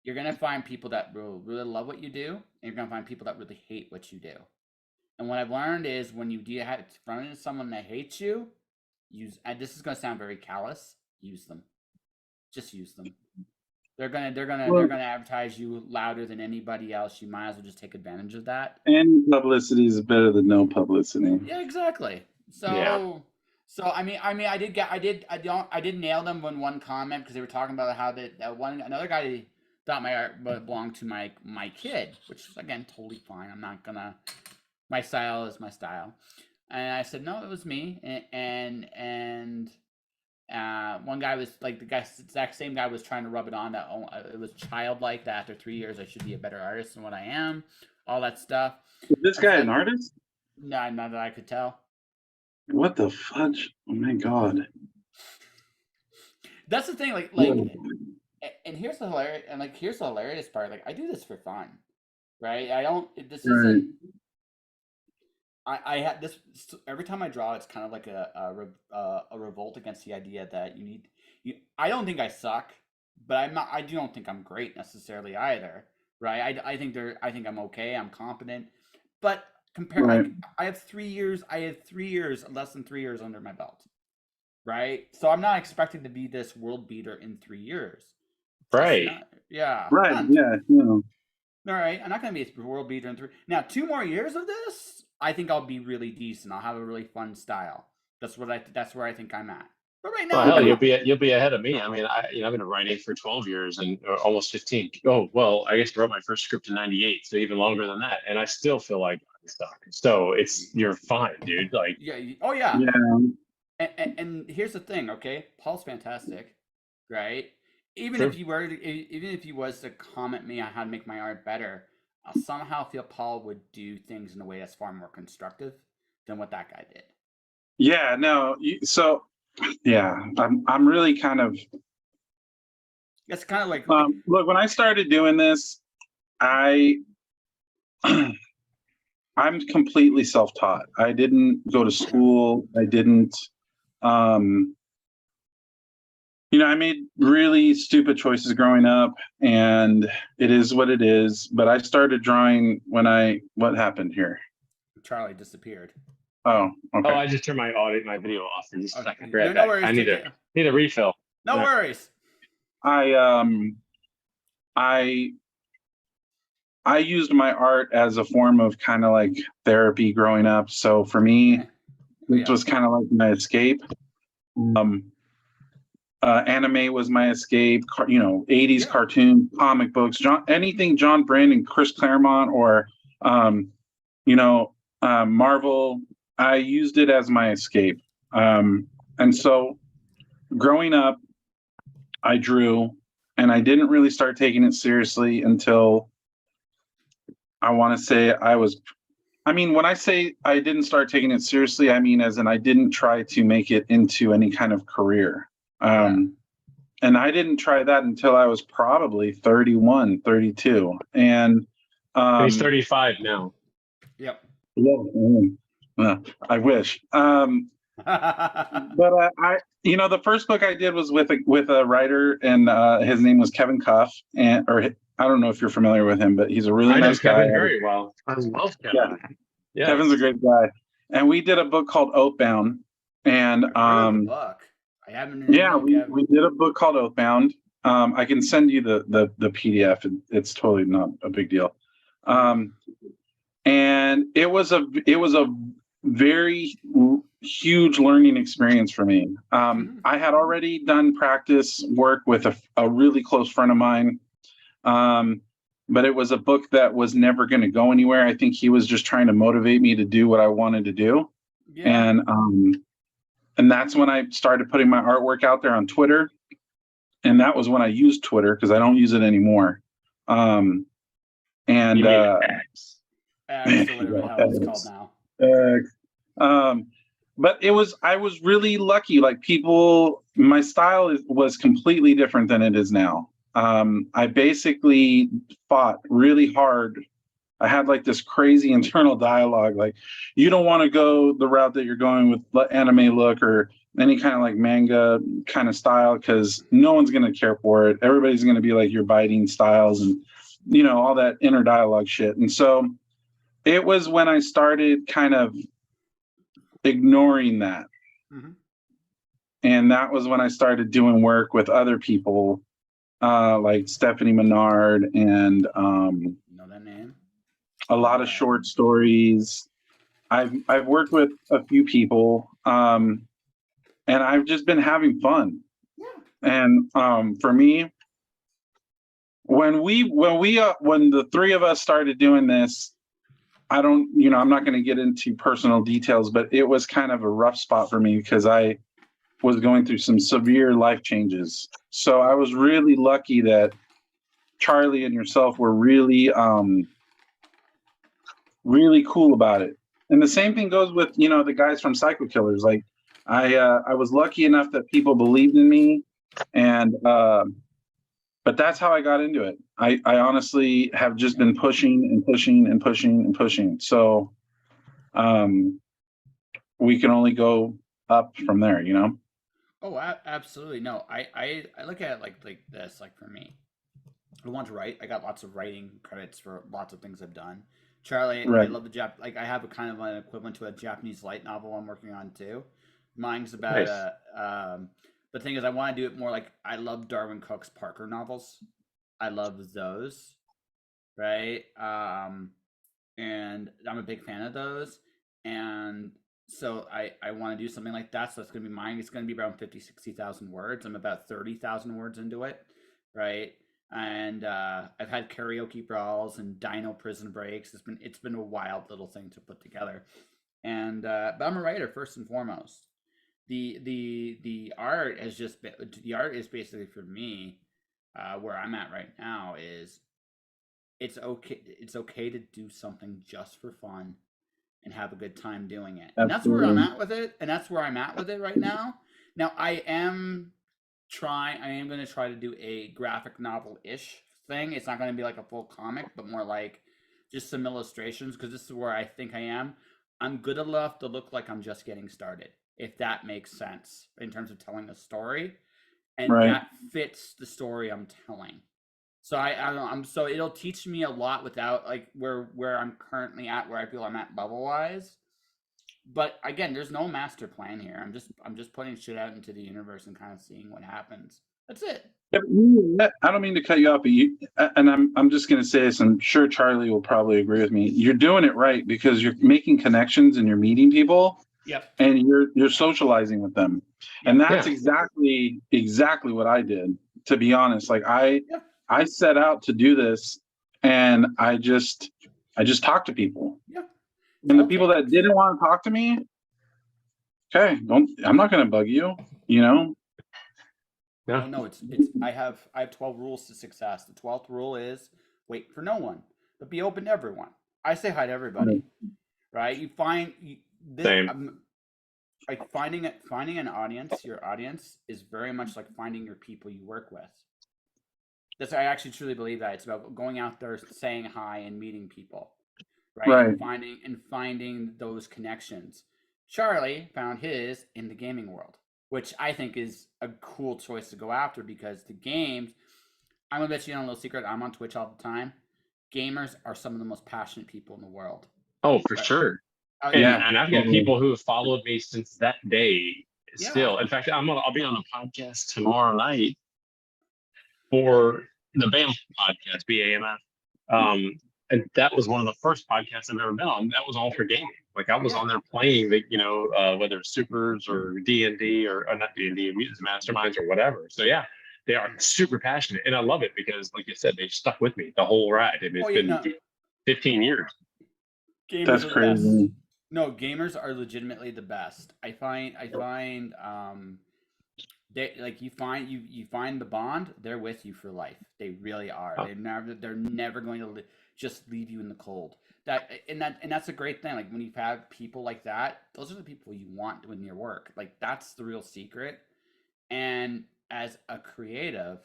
You're gonna find people that really love what you do, and you're gonna find people that really hate what you do. And what I've learned is when you run into someone that hates you, and this is gonna sound very callous, use them. Just use them. They're gonna advertise you louder than anybody else. You might as well just take advantage of that. And publicity is better than no publicity. Yeah, exactly. So yeah. So I mean, I did nail them in one comment because they were talking about how another guy thought my art belonged to my kid, which is again totally fine. I'm not gonna. My style is my style. And I said, no, it was me. And one guy was like, the exact same guy was trying to rub it on that it was childlike, that after 3 years I should be a better artist than what I am, all that stuff. Is this I was guy an like, artist? no, not that I could tell. What the fudge? Oh my god. That's the thing, like, Whoa. and here's the hilarious part. Like, I do this for fun, right? I don't. This Right. isn't. I had this every time I draw. It's kind of like a revolt against the idea that you need. I don't think I suck, but I'm not. I don't think I'm great necessarily either, right? I think I think I'm okay. I'm competent, but compare. Right. I have 3 years. I have 3 years, less than 3 years under my belt, right? So I'm not expecting to be this world beater in 3 years. Right. Yeah. Right. Yeah. No. All right. I'm not going to be a world beater in 3. Now, 2 more years of this, I think I'll be really decent. I'll have a really fun style. That's where I think I'm at. But right now, Well, hell, you'll be ahead of me. I mean, I've been writing for 12 years and almost 15. Oh, well, I guess I wrote my first script in '98, so even longer than that, and I still feel like I suck. So you're fine, dude. Like, yeah. Oh yeah. Yeah. And here's the thing, okay? Paul's fantastic, right? Even True. if he was to comment me on how to make my art better, I'll somehow feel Paul would do things in a way that's far more constructive than what that guy did. Yeah. No. So, yeah, I'm really kind of. It's kind of like Look, when I started doing this, I'm completely self-taught. I didn't go to school. I didn't. I made really stupid choices growing up, and it is what it is. But I started drawing what happened here? Charlie disappeared. Oh, okay. oh, I just turned my video off for just a second. No, no worries. I need a refill. No worries. I used my art as a form of kind of like therapy growing up. So for me, this was kind of like my escape. Anime was my escape. 80s cartoon, comic books, anything John Byrne and Chris Claremont, or Marvel. I used it as my escape. And so growing up, I drew, and I didn't really start taking it seriously until I want to say when I say I didn't start taking it seriously, I mean as in I didn't try to make it into any kind of career. And I didn't try that until I was probably 31, 32. And he's 35 now. Yep. Yeah, I wish. But the first book I did was with a writer, and his name was Kevin Cuff, I don't know if you're familiar with him, but he's a really nice guy. I know Kevin very well. I love Kevin. Yeah. Kevin's a great guy. And we did a book called Oathbound, and book. I haven't. Yeah, we did a book called Oathbound. I can send you the PDF. It's totally not a big deal. And it was a very huge learning experience for me. I had already done practice work with a really close friend of mine, but it was a book that was never going to go anywhere. I think he was just trying to motivate me to do what I wanted to do. Yeah. And that's when I started putting my artwork out there on Twitter. And that was when I used Twitter, because I don't use it anymore. X. Whatever it's called now. But I was really lucky. Like, my style was completely different than it is now. I basically fought really hard. I had like this crazy internal dialogue, like, you don't want to go the route that you're going with anime look or any kind of like manga kind of style, because no one's going to care for it. Everybody's going to be like, you're biting styles and, all that inner dialogue shit. And so it was when I started kind of ignoring that. Mm-hmm. And that was when I started doing work with other people, like Stephanie Menard and know that name? A lot of short stories. I've worked with a few people, and I've just been having fun. Yeah. And for me, when the three of us started doing this, I don't, I'm not going to get into personal details, but it was kind of a rough spot for me because I was going through some severe life changes. So I was really lucky that Charlie and yourself were really, really cool about it. And the same thing goes with, the guys from Psycho Killers. Like I was lucky enough that people believed in me, and but that's how I got into it. I honestly have just been pushing and pushing and pushing and pushing. So we can only go up from there, Oh, absolutely. No, I look at it like this. Like for me, I want to write. I got lots of writing credits for lots of things I've done. Charlie, I Right. love the Like I have a kind of an equivalent to a Japanese light novel I'm working on too. Mine's about Nice. the thing is I want to do it more like I love Darwin Cook's Parker novels. I love those, right? And I'm a big fan of those. And so I want to do something like that. So it's going to be mine. It's going to be around 50, 60,000 words. I'm about 30,000 words into it, right? And I've had karaoke brawls and dino prison breaks. It's been a wild little thing to put together. And but I'm a writer first and foremost. The art has just been, the art is basically for me where I'm at right now is it's okay to do something just for fun and have a good time doing it. And that's where I'm Absolutely. at with it. And that's where I'm at with it right now. Now I am going to try to do a graphic novel-ish thing. It's not going to be like a full comic, but more like just some illustrations because this is where I think I am. I'm good enough to look like I'm just getting started, if that makes sense in terms of telling a story, and Right. that fits the story I'm telling. So I don't know, so it'll teach me a lot without like where I'm currently at, where I feel I'm at level wise. But again, there's no master plan here. I'm just putting shit out into the universe and kind of seeing what happens. That's it. Yeah, I don't mean to cut you off, but and I'm just going to say this. I'm sure Charlie will probably agree with me. You're doing it right because you're making connections and you're meeting people Yep. and you're socializing with them. And Yep. that's Yeah. exactly what I did, to be honest. Like Yep. I set out to do this, and I just talked to people. Yep. And the people that didn't want to talk to me, okay, I'm not going to bug you, Yeah. Oh no, it's I have 12 rules to success. The 12th rule is wait for no one, but be open to everyone. I say hi to everybody, right? You find this Same. like finding an audience. Your audience is very much like finding your people you work with. I actually truly believe that it's about going out there, saying hi, and meeting people, right? Right. And finding those connections. Charlie found his in the gaming world, which I think is a cool choice to go after because the games. I'm gonna bet you on a little secret. I'm on Twitch all the time. Gamers are some of the most passionate people in the world. Oh, for Right? sure. Oh And yeah, Yeah. and I've got people who have followed me since that day yeah. still. In fact, I'll be on a podcast tomorrow night for the BAM podcast, BAMF. And that was one of the first podcasts I've ever been on. That was all for gaming. Like I was Yeah. on there playing the, whether it's supers or D&D or not D&D, Mutants Masterminds or whatever. So yeah, they are super passionate, and I love it because, like you said, they've stuck with me the whole ride. I mean, Oh it's yeah, been no. 15 years. Gamers That's are the best. crazy. No, gamers are legitimately the best. I find they like you find the bond, they're with you for life. They really are. Oh, They're never going to just leave you in the cold. That's a great thing. Like when you have people like that, those are the people you want in your work. Like that's the real secret. And as a creative,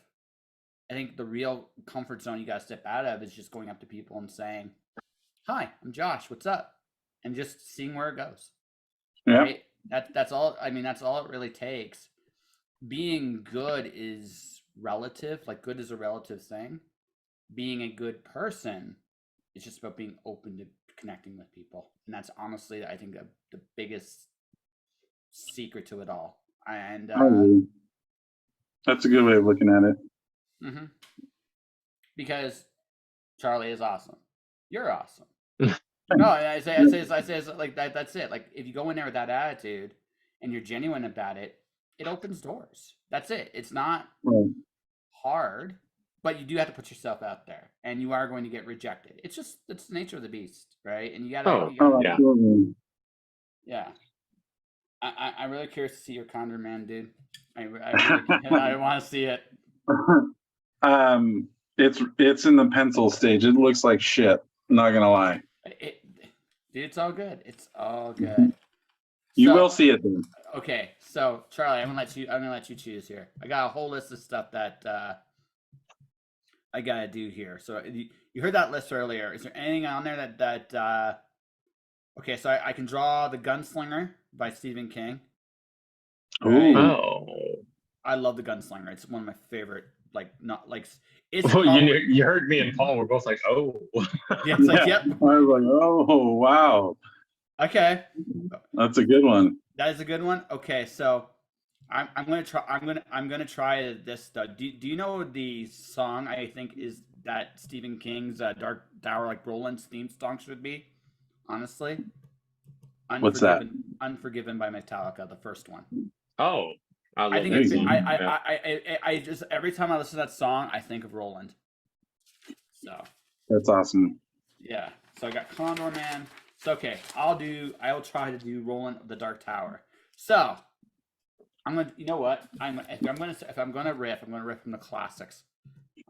I think the real comfort zone you got to step out of is just going up to people and saying, "Hi, I'm Josh. What's up?" and just seeing where it goes. Yeah. Right? That's all. I mean, that's all it really takes. Being good is relative. Like good is a relative thing. Being a good person is just about being open to connecting with people, and that's honestly, I think, the biggest secret to it all. And I agree. That's a good way of looking at it. mm-hmm. Because Charlie is awesome. You're awesome. No, I say like that. That's it. Like if you go in there with that attitude and you're genuine about it, it opens doors. That's it. It's not Right. hard. but you do have to put yourself out there, and you are going to get rejected. It's the nature of the beast, right? And you gotta, Oh, you Oh, gotta yeah. absolutely. yeah. I'm really curious to see your Condor Man, dude. I really, I want to see it. It's in the pencil stage. It looks like shit. Not gonna lie. Dude, it's all good. It's all good. You So, will see it then. okay, so Charlie, I'm gonna let you choose here. I got a whole list of stuff that I gotta do here. So you heard that list earlier. Is there anything on there that okay, so I can draw The Gunslinger by Stephen King. Right? Ooh. Oh. I love The Gunslinger. It's one of my favorite. Like not like it's Oh, probably you heard me and Paul were both like, oh. yeah. It's like Yeah. yep. I was like, oh wow, Okay, that's a good one. that is a good one. Okay, so I'm gonna try. I'm gonna try this stuff. Do you know the song? I think is that Stephen King's Dark Tower, like Roland's theme song should be. Honestly, What's that? Unforgiven by Metallica, the first one. Oh, I I love think that it's- song. Yeah. I just every time I listen to that song, I think of Roland. So That's awesome. yeah, so I got Condor Man. So okay, I will try to do Roland of the Dark Tower. So I'm gonna, you know what? If I'm gonna riff from the classics.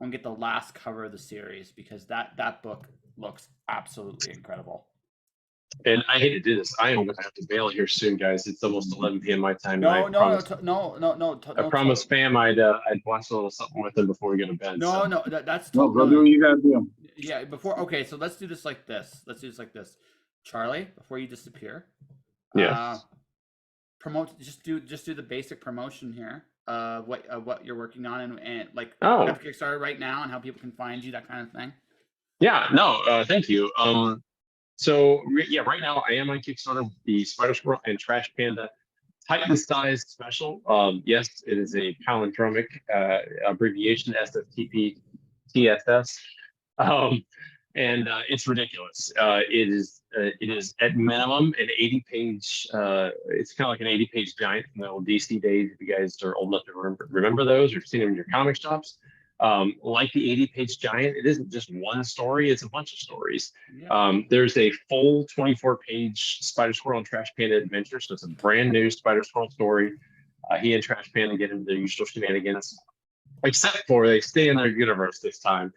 I'm gonna get the last cover of the series because that book looks absolutely incredible. And I hate to do this. I am going to have to bail here soon, guys. It's almost 11 p.m. my time. No, and I no. promised Pam I'd watch a little something with him before we go to bed. No, so. no, that's Well, go do what you gotta do. yeah. Before okay, so let's do this like this. Charlie, before you disappear, Yes. promote. Just do the basic promotion here. What you're working on and like Oh. have Kickstarter right now and how people can find you, that kind of thing. Yeah. No. Thank you. So yeah, right now I am on Kickstarter with the Spider Squirrel and Trash Panda Titan-sized special. Yes, it is a palindromic abbreviation, SFTP TSS. And it's ridiculous. It is at minimum an 80-page. It's kind of like an 80-page giant from the old DC days. If you guys are old enough to remember those or seen them in your comic shops, like the 80-page giant, it isn't just one story; it's a bunch of stories. Yeah. There's a full 24-page Spider Squirrel and Trash Panda adventure, so it's a brand new Spider Squirrel story. He and Trash Panda get into their usual shenanigans, except for they stay in their universe this time.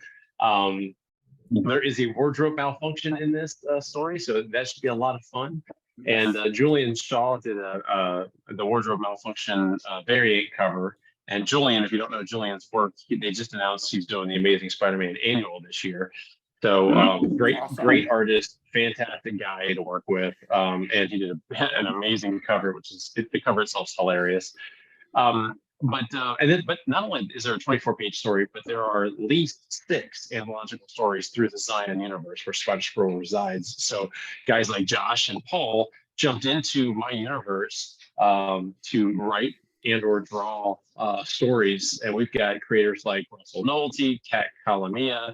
There is a wardrobe malfunction in this story, so that should be a lot of fun. And Julian Shaw did the wardrobe malfunction variant cover. And Julian, if you don't know Julian's work, they just announced he's doing the Amazing Spider-Man annual this year. So great artist, fantastic guy to work with, and he did an amazing cover, which is the cover itself is hilarious. But not only is there a 24-page story, but there are at least 6 anthological stories through the Zion universe where Spider Squirrel resides. So guys like Josh and Paul jumped into my universe to write and or draw stories. And we've got creators like Russell Nolte, Kat Kalamia,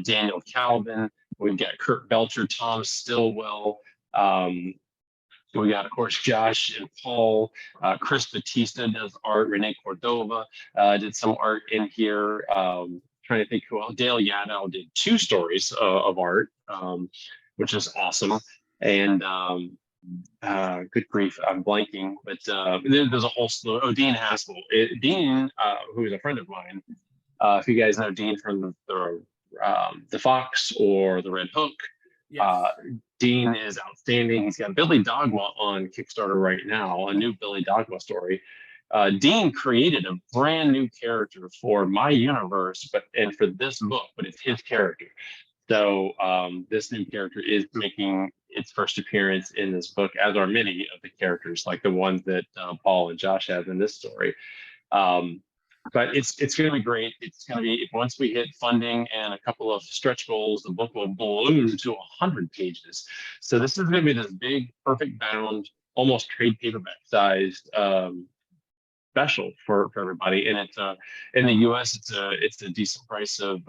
Daniel Calvin. We've got Kurt Belcher, Tom Stillwell. We got, of course, Josh and Paul. Chris Batista does art. Renee Cordova did some art in here. Trying to think who else. Dale Yadow did 2 stories of art, which is awesome. And good grief, I'm blanking. But there's a whole slew. Oh, Dean Haskell. Dean, who is a friend of mine. If you guys know Dean from the Fox or the Red Hook. Yes. Dean is outstanding. He's got Billy Dogma on Kickstarter right now, a new Billy Dogma story. Dean created a brand new character for my universe, and for this book, but it's his character. So this new character is making its first appearance in this book, as are many of the characters, like the ones that Paul and Josh have in this story. But it's going to be great. It's going to be, once we hit funding and a couple of stretch goals, the book will balloon to 100 pages. So this is going to be this big, perfect bound, almost trade paperback sized special for everybody. And it's in the US, it's a decent price of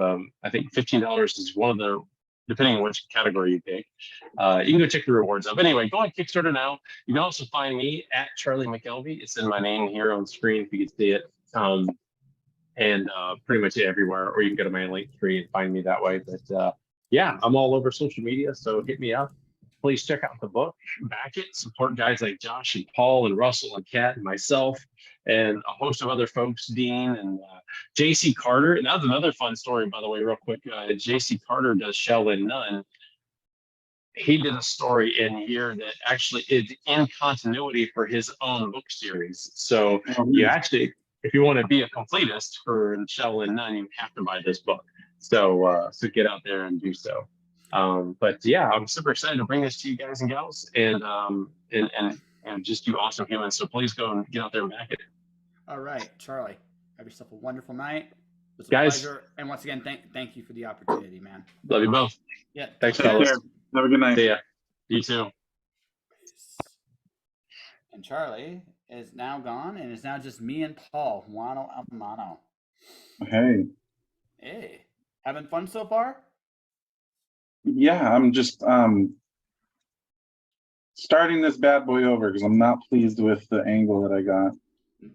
I think $15 is one of the, depending on which category you pick. You can go check the rewards up. Anyway, go on Kickstarter now. You can also find me at Charlie McElvy. It's in my name here on screen if you can see it. and pretty much everywhere, or you can go to my link tree and find me that way. But yeah, I'm all over social media, so hit me up. Please check out the book, back it, support guys like Josh and Paul and Russell and Kat and myself and a host of other folks, Dean and JC Carter. And that was another fun story, by the way, real quick. JC Carter does Shaolin Nun. He did a story in here that actually is in continuity for his own book series. So you actually, if you want to be a completist for Shaolin Nun, you have to buy this book. So get out there and do so. But yeah, I'm super excited to bring this to you guys and gals, and just you awesome humans. So please go and get out there and back it. All right, Charlie, have yourself a wonderful night. It was a Guys, pleasure, and once again, thank you for the opportunity, man. Love you both. Yeah, Thanks, Take fellas. care. Have a good night. See ya. You too. And Charlie is now gone, and it's now just me and Paul, mano a mano. Hey. Hey, having fun so far? Yeah, I'm just starting this bad boy over because I'm not pleased with the angle that I got.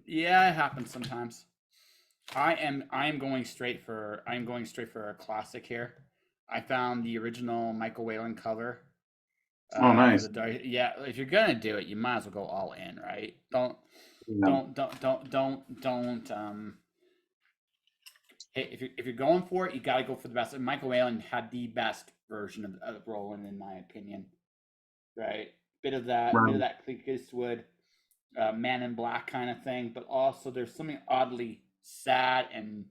Yeah, it happens sometimes. I'm going straight for a classic here. I found the original Michael Whalen cover. Oh, nice. Yeah, if you're gonna do it, you might as well go all in, right? Don't. Hey, if you're going for it, you gotta go for the best. And Michael Whalen had the best version of Roland, in my opinion. Right, bit of that Clint Eastwood, Man in Black kind of thing, but also there's something oddly sad and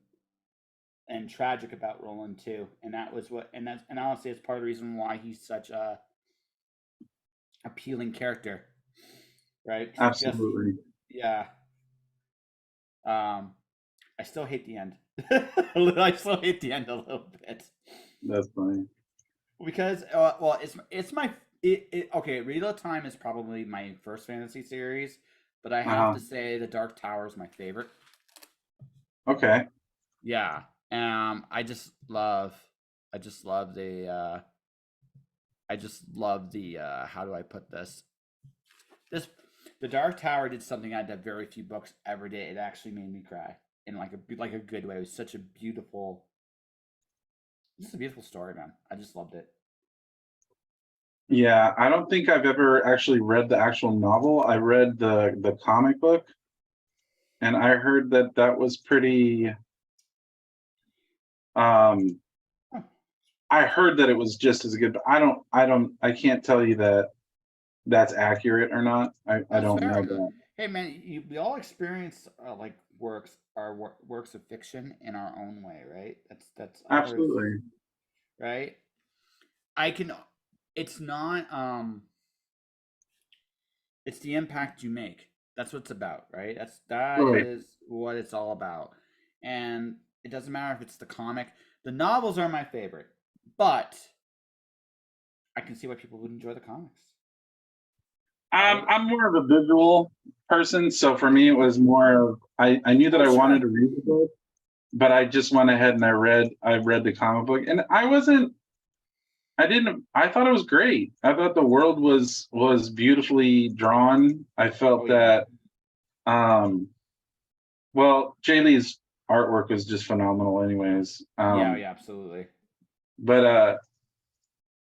tragic about Roland too, and that was what, and honestly, it's part of the reason why he's such a appealing character, right? Absolutely. Yeah. I still hate the end. I still hate the end a little bit. That's funny. Because it's my okay. Wheel of Time is probably my first fantasy series, but I have to say the Dark Tower is my favorite. Okay. Yeah. I just love the how do I put this? The Dark Tower did something that very few books ever did. It actually made me cry in like a good way. It was such a beautiful story, man. I just loved it. Yeah, I don't think I've ever actually read the actual novel. I read the comic book, and I heard that was pretty. I heard that it was just as good, but I can't tell you that that's accurate or not. I don't know that. Hey man, we all experience like works of fiction in our own way, right? That's Absolutely right. It's not it's the impact you make. That's what it's about, right? That is what it's all about. And it doesn't matter if it's the comic. The novels are my favorite, but I can see why people would enjoy the comics. I'm more of a visual person, so for me it was more of I knew that I wanted to read the book, but I just went ahead and I read the comic book, and I thought it was great. I thought the world was beautifully drawn. I felt that well, Jay Lee's artwork was just phenomenal anyways. Yeah, absolutely. But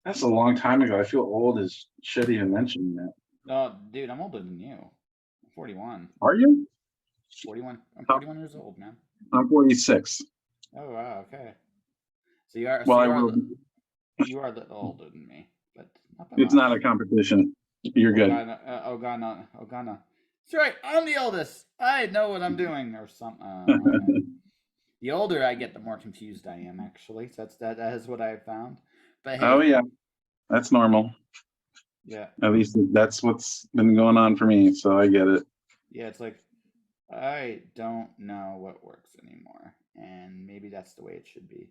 that's a long time ago. I feel old as shit even mentioning that. Dude, I'm older than you. I'm 41. Are you? 41. I'm 41 years old, man. I'm 46. Oh wow, okay. So you are. Well, you are a little older than me, but it's not a competition. You're good. Oh god, no. That's right. I'm the oldest. I know what I'm doing, or something. The older I get, the more confused I am. Actually, so that is what I've found. But hey, oh yeah, that's normal. Yeah. At least that's what's been going on for me, so I get it. Yeah, it's like I don't know what works anymore, and maybe that's the way it should be.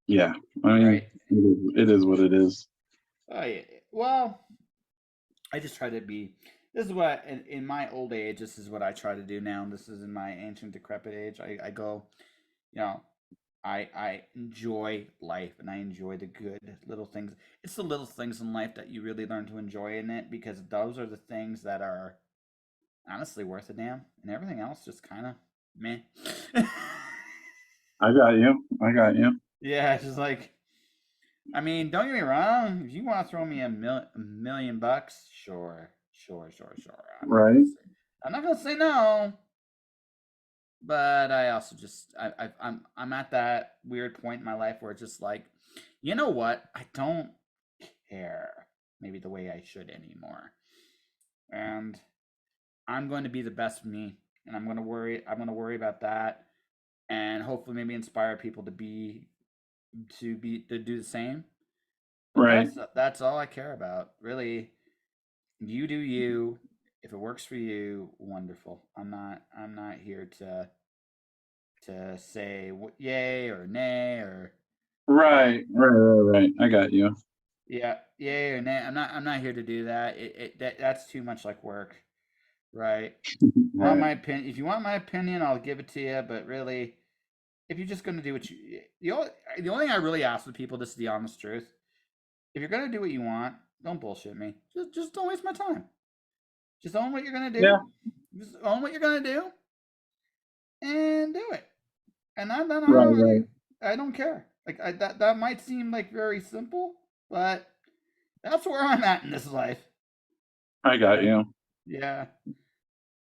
Yeah, I mean, right? It is what it is. Oh yeah. Well, I just try to be. This is what in my old age. This is what I try to do now. This is in my ancient decrepit age. I go, I enjoy life, and I enjoy the good little things. It's the little things in life that you really learn to enjoy in it, because those are the things that are honestly worth a damn, and everything else just kind of meh. I got you. I got you. Yeah, it's just like, I mean, don't get me wrong. If you want to throw me a million bucks, sure. Right. I'm not gonna say no. But I also just I'm at that weird point in my life where it's just like, you know what? I don't care maybe the way I should anymore, and I'm going to be the best of me, and I'm gonna worry about that, and hopefully maybe inspire people to do the same. But Right. that's all I care about, really. You do you. If it works for you, wonderful. I'm not here to say yay or nay or Right. I got you. yeah, yay or nay. I'm not here to do that. That's too much like work, right? Want Right. my opinion? If you want my opinion, I'll give it to you. But really, if you're just gonna do what the only thing I really ask with people, this is the honest truth. If you're gonna do what you want, don't bullshit me. Just don't waste my time. Just own what you're gonna Yeah. do. Just own what you're gonna do and do it. And I don't, I don't really, Right. I don't care. Like that might seem like very simple, but that's where I'm at in this life. I got Right? you. Yeah.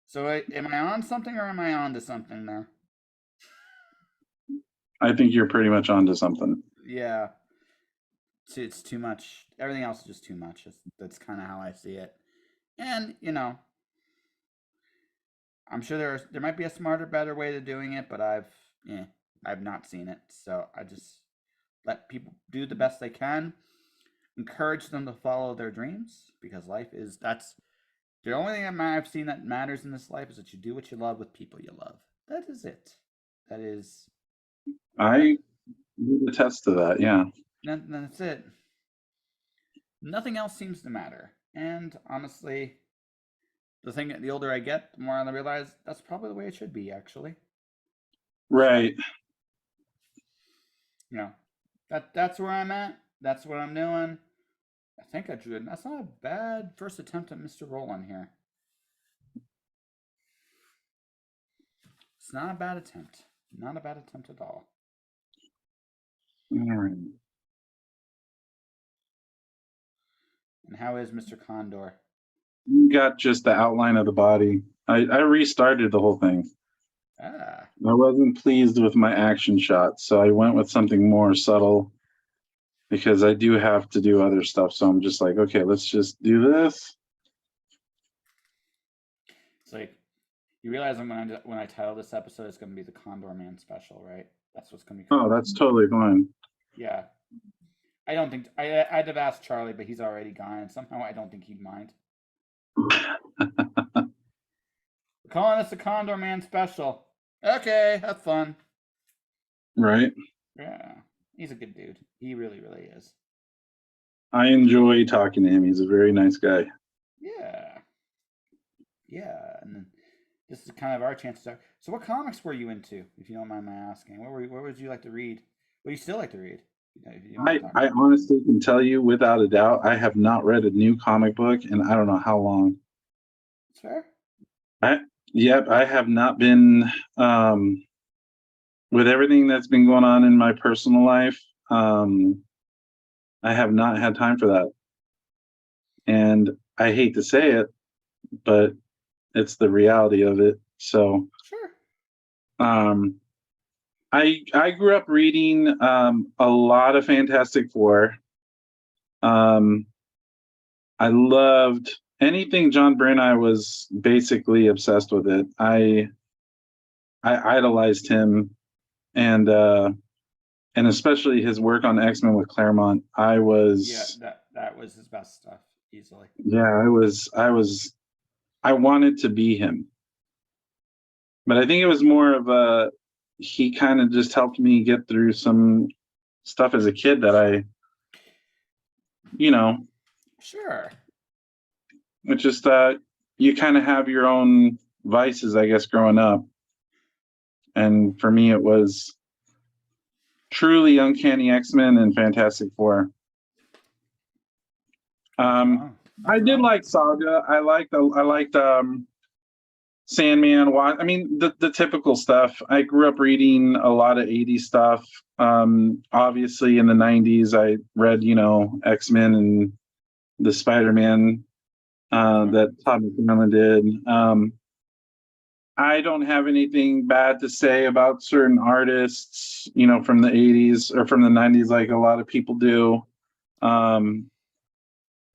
So am I on something or am I on to something now? I think you're pretty much onto something. Yeah. It's too much. Everything else is just too much. That's kind of how I see it. And I'm sure there might be a smarter, better way to doing it, but I've not seen it. So I just let people do the best they can. Encourage them to follow their dreams because life is that's the only thing I've seen that matters in this life is that you do what you love with people you love. That is it. That is that. I would attest to that. Yeah. That's it. Nothing else seems to matter. And honestly, the older I get, the more I realize that's probably the way it should be. Actually, so Right. you know, that's where I'm at. That's what I'm doing. I think I drew. That's not a bad first attempt at Mr. Roland here. It's not a bad attempt. Not a bad attempt at all. All right. And how is Mr. Condor? You got just the outline of the body. I restarted the whole thing. Ah, I wasn't pleased with my action shot, so I went with something more subtle because I do have to do other stuff. So I'm just like, okay, let's just do this. it's like you realize when I title this episode, it's going to be the Condor Man special, right? That's what's going to be Oh, called. that's totally fine. Yeah. I don't think I'd have asked Charlie, but he's already gone, and somehow I don't think he'd mind. We're calling this the Condor Man special. Okay, have fun. Right. Yeah, he's a good dude. He really, really is. I enjoy talking to him. He's a very nice guy. Yeah. Yeah, and then this is kind of our chance to talk. So, what comics were you into, if you don't mind my asking? What would you like to read? What do you still like to read? If you want to talk I about honestly can tell you without a doubt, I have not read a new comic book in I don't know how long. it's fair. Yep, I have not been with everything that's been going on in my personal life. I have not had time for that. And I hate to say it, but it's the reality of it. So Sure. I grew up reading a lot of Fantastic Four. I loved anything John Byrne. I was basically obsessed with it. I idolized him, and especially his work on X-Men with Claremont. Yeah, that was his best stuff, easily. Yeah, I wanted to be him. But I think it was more of a he kind of just helped me get through some stuff as a kid that I, Sure. it's just you kind of have your own vices, I guess, growing up. And for me, it was truly Uncanny X-Men and Fantastic Four. Nothing wrong. I Nothing did wrong. like Saga. I liked Sandman, I mean, the typical stuff. I grew up reading a lot of 80s stuff. Obviously, in the 90s, I read, X-Men and the Spider-Man that Todd McFarlane did. I don't have anything bad to say about certain artists, from the 80s or from the 90s, like a lot of people do.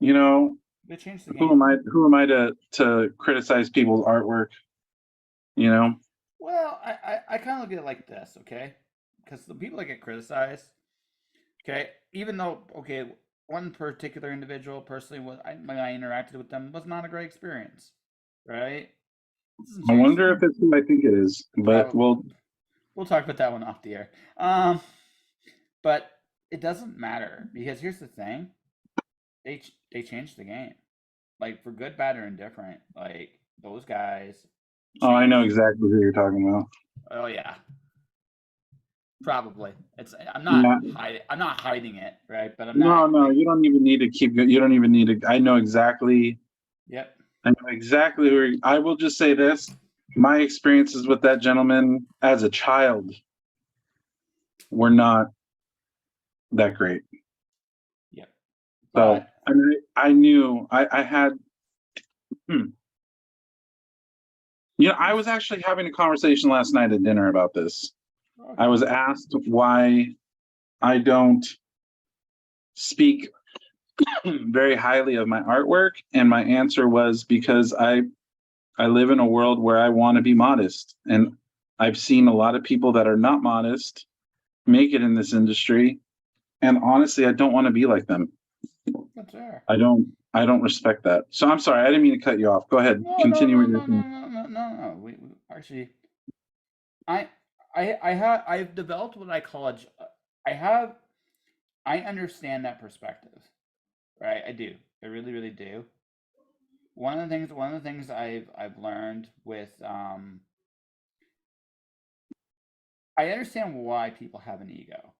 You know, They changed the who game. am I to criticize people's artwork? You know? Well, I kind of look at it like this, okay? Because the people that get criticized, okay, even though, okay, one particular individual personally, when I interacted with them, was not a great experience, right? I wonder if it's who I think it is, but Probably. We'll talk about that one off the air. But it doesn't matter because here's the thing: they changed the game, like for good, bad, or indifferent. Like those guys. oh, I know changed- exactly who you're talking about. Oh yeah, probably. It's I'm Yeah. not hiding it, right? But I'm No, not. no, Like, you don't even need to keep. You don't even need to. I know exactly. yep. I know exactly who. I will just say this: my experiences with that gentleman as a child were not that great. Yep. So But I mean, I knew I had. Hmm. I was actually having a conversation last night at dinner about this. I was asked why I don't speak very highly of my artwork, and my answer was because I live in a world where I want to be modest, and I've seen a lot of people that are not modest make it in this industry, and honestly, I don't want to be like them. that's fair. I don't respect that. So I'm sorry, I didn't mean to cut you off. Go ahead, No, no, continue no, with your no, no, thing. no, no, no, no. We actually, I, I've developed what I call I have, I understand that perspective, right? I do. I really, really do. One of the things I've learned with, I understand why people have an ego,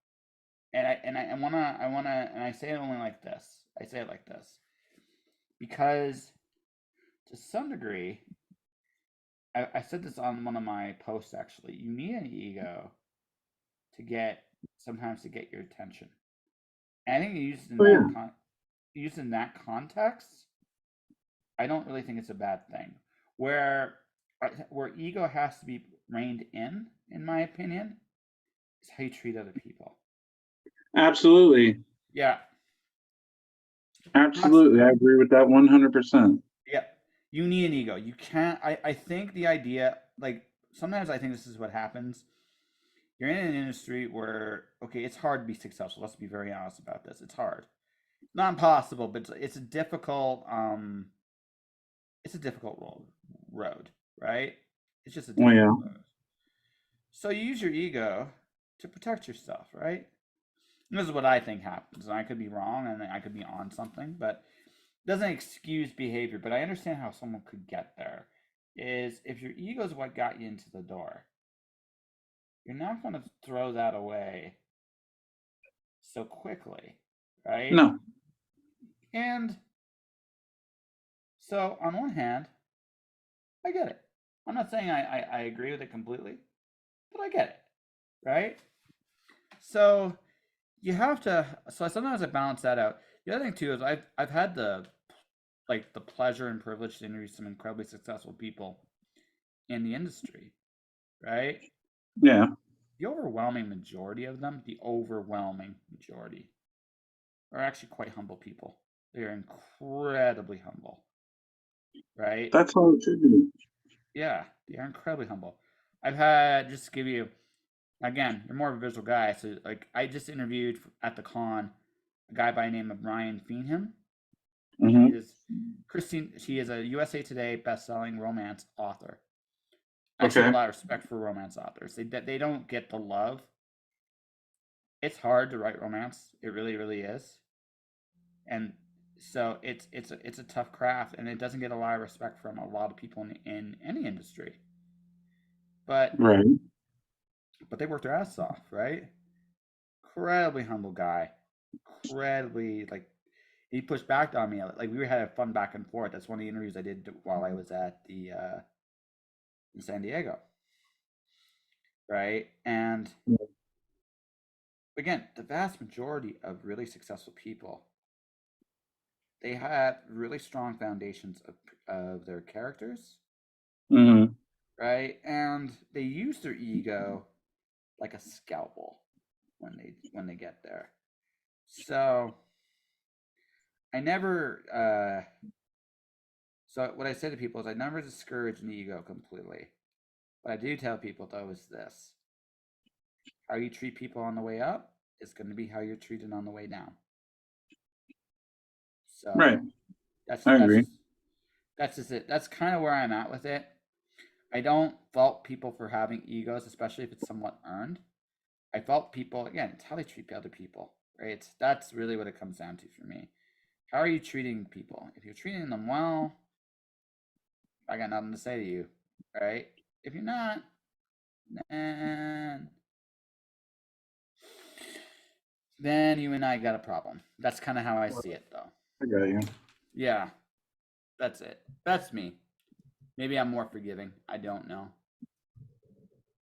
and I say it only like this. I say it like this because, to some degree, I said this on one of my posts actually. You need an ego to get sometimes to get your attention. And I think Oh yeah, used in that context, I don't really think it's a bad thing. Where ego has to be reined in my opinion, is how you treat other people. absolutely, Yeah, that's absolutely. I agree with that 100%. yeah. You need an ego. You can't. I think the idea, like sometimes I think this is what happens. You're in an industry where okay, it's hard to be successful. Let's be very honest about this. It's hard. Not impossible, but it's a difficult road, right? It's just a Oh yeah, difficult road. So you use your ego to protect yourself, right? And this is what I think happens. And I could be wrong and I could be on something, but it doesn't excuse behavior. But I understand how someone could get there. Is if your ego is what got you into the door, you're not going to throw that away so quickly, right? no, And so on one hand, I get it. I'm not saying I agree with it completely, but I get it, right? So you have to. So sometimes I balance that out. The other thing too is I've had the pleasure and privilege to interview some incredibly successful people in the industry, right? yeah, The overwhelming majority of them, the overwhelming majority, are actually quite humble people. They are incredibly humble, right? that's all it should be. Yeah, they are incredibly humble. I've had just to give you again, you're more of a visual guy, so like I just interviewed at the con a guy by the name of Ryan Feenham. He Hmm. is She is a USA Today best-selling romance author. I actually have Okay, a lot of respect for romance authors. They don't get the love. It's hard to write romance. It really, really is. And so it's a tough craft, and it doesn't get a lot of respect from a lot of people in any industry. But right. they work their ass off, right? Incredibly humble guy. Incredibly like he pushed back on me. Like we had a fun back and forth. That's one of the interviews I did while I was at in San Diego, right? And again, the vast majority of really successful people, they had really strong foundations of their characters, Hmm. right? And they use their ego like a scalpel when they get there. So I never. So what I say to people is I never discourage an ego completely. What I do tell people though is this: how you treat people on the way up is going to be how you're treated on the way down. Right. So that's I that's agree. just that's just it. That's kind of where I'm at with it. I don't fault people for having egos, especially if it's somewhat earned. I fault people again. It's how they treat other people, right? That's really what it comes down to for me. How are you treating people? If you're treating them well, I got nothing to say to you, right? If you're not, then you and I got a problem. That's kind of how I see it, though. I got you. Yeah, that's it. That's me. Maybe I'm more forgiving. I don't know.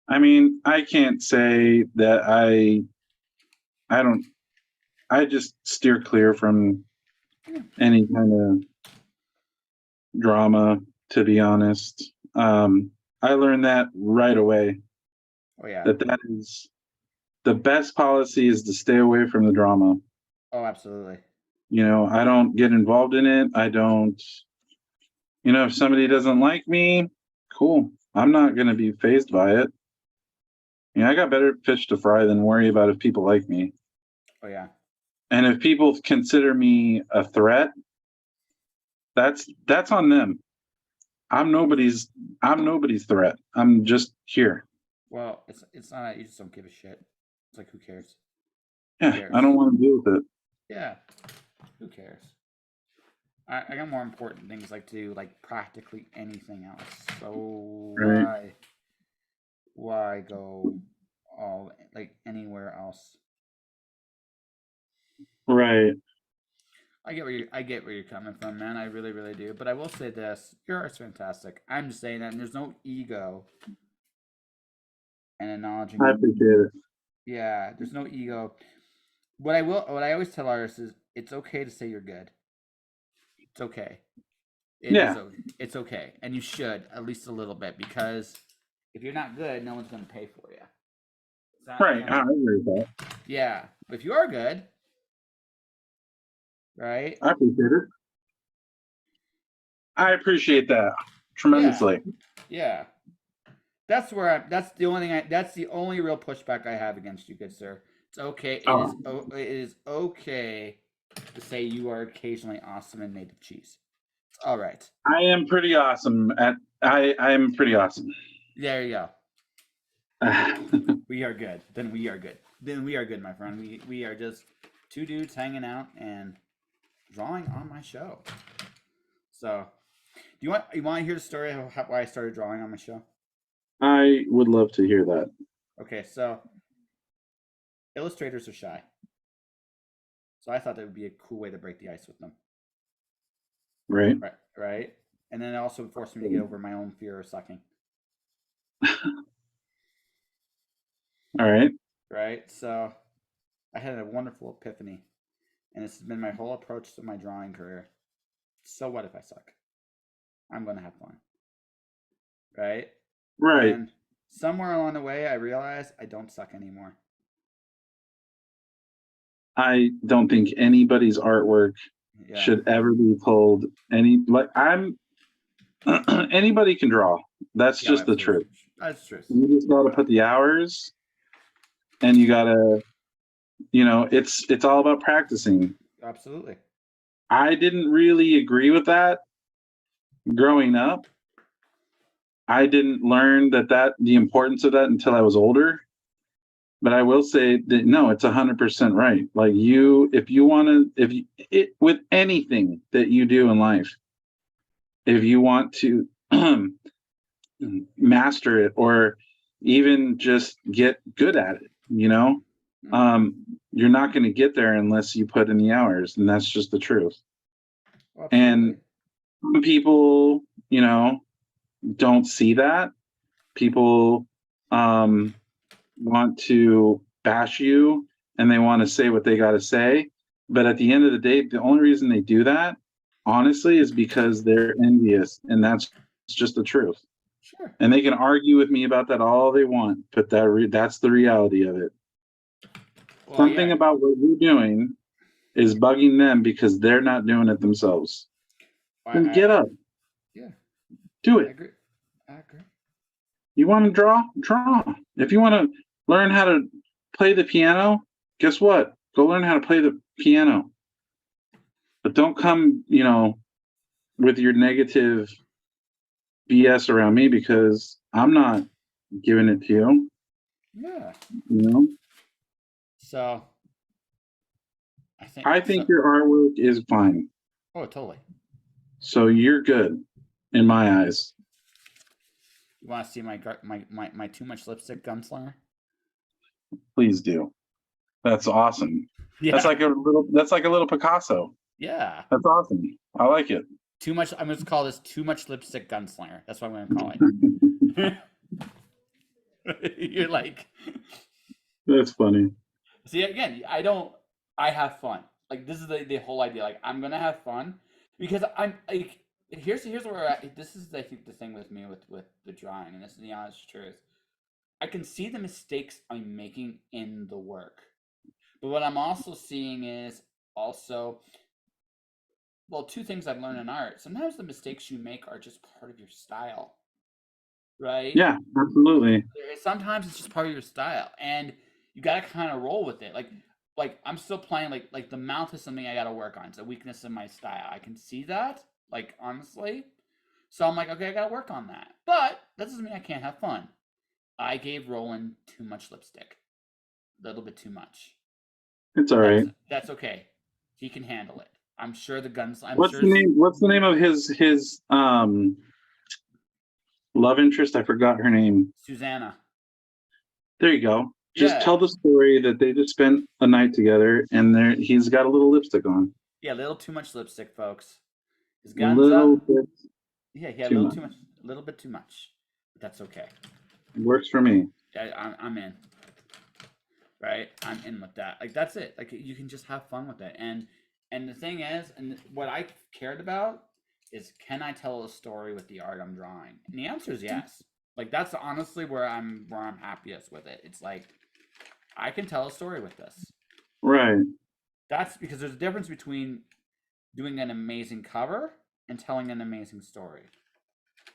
I mean, I can't say that I don't, I just steer clear from any kind of drama, to be honest. I learned that right away, Oh yeah. that is the best policy is to stay away from the drama. Oh, absolutely. I don't get involved in it. I don't, if somebody doesn't like me, cool. I'm not going to be fazed by it. I got better fish to fry than worry about if people like me. Oh yeah. And if people consider me a threat, that's on them. I'm nobody's threat. I'm just here. Well, it's not. You just don't give a shit. It's like who cares? Yeah, cares? I don't want to deal with it. Yeah. Who cares? I got more important things like to do, like practically anything else. So Right. why go all like anywhere else? Right. I get where you're coming from, man. I really, really do. But I will say this: your art's fantastic. I'm just saying that, and there's no ego and acknowledging. I appreciate it. Yeah, there's no ego. What I always tell artists is, it's okay to say you're good. It's okay. Yeah. It's okay, and you should at least a little bit, because if you're not good, no one's going to pay for you. Right. I agree with that. Yeah, but if you are good, right? I appreciate it. I appreciate that tremendously. Yeah. That's where that's the only thing that's the only real pushback I have against you, good sir. It's okay. It is okay to say you are occasionally awesome in native cheese. It's all right. I am pretty awesome I'm pretty awesome. There you go. We are good. Then we are good. Then we are good, my friend. We are just two dudes hanging out and drawing on my show. So, you want to hear the story of why I started drawing on my show? I would love to hear that. Okay, so illustrators are shy. So I thought that would be a cool way to break the ice with them. Right. Right. And then it also forced me to get over my own fear of sucking. All right. Right. So I had a wonderful epiphany. And this has been my whole approach to my drawing career. So what if I suck? I'm going to have fun. Right. Right. And somewhere along the way, I realized I don't suck anymore. I don't think anybody's artwork should ever be told anybody can draw. That's just the truth. That's true. You just got to put the hours, and you got to, it's all about practicing. Absolutely. I didn't really agree with that growing up. I didn't learn the importance of that until I was older. But I will say that no, it's 100% right. Like with anything that you do in life, if you want to master it or even just get good at it, you're not going to get there unless you put in the hours, and that's just the truth. Absolutely. And some people, don't see that, people want to bash you and they want to say what they got to say. But at the end of the day, the only reason they do that, honestly, is because they're envious, and that's just the truth. Sure. And they can argue with me about that all they want, but that's the reality of it. Well, Something yeah. about what you're doing is bugging them because they're not doing it themselves. Then get up, Yeah, do I it. agree. I agree. You want to draw? Draw. If you want to learn how to play the piano, guess what? Go learn how to play the piano. But don't come, with your negative BS around me because I'm not giving it to you. Yeah. You know, So I think your artwork is fine. Oh, totally. So you're good in my eyes. You want to see my too much lipstick gunslinger? Please do. That's awesome. Yeah. That's like a little Picasso. Yeah. That's awesome. I like it. Too much. I'm going to call this too much lipstick gunslinger. That's what I'm going to call it. You're like, That's funny. see, again, I have fun. Like, this is the whole idea. Like, I'm going to have fun because I'm like, here's where this is, I think, the thing with me with the drawing, and this is the honest truth. I can see the mistakes I'm making in the work. But what I'm also seeing is also, well, two things I've learned in art. Sometimes the mistakes you make are just part of your style, right? Yeah, absolutely. Sometimes it's just part of your style, and you got to kind of roll with it. Like I'm still playing. Like the mouth is something I got to work on. It's a weakness in my style. I can see that. Like honestly, so I'm like, okay, I got to work on that. But that doesn't mean I can't have fun. I gave Roland too much lipstick, a little bit too much. It's all right. That's okay. He can handle it. I'm sure the guns. What's the name of his love interest? I forgot her name. Susanna. There you go. Just Yeah. tell the story that they just spent a night together, and he's got a little lipstick on. Yeah, a little too much lipstick, folks. His A guns little up. bit. Yeah, he had a little too much. A little bit too much. But that's okay. Works for me. I'm in. Right, I'm in with that. Like that's it. Like you can just have fun with it. And the thing is, and what I cared about is, can I tell a story with the art I'm drawing? And the answer is yes. Like that's honestly where I'm happiest with it. It's like I can tell a story with this. Right. That's because there's a difference between doing an amazing cover and telling an amazing story.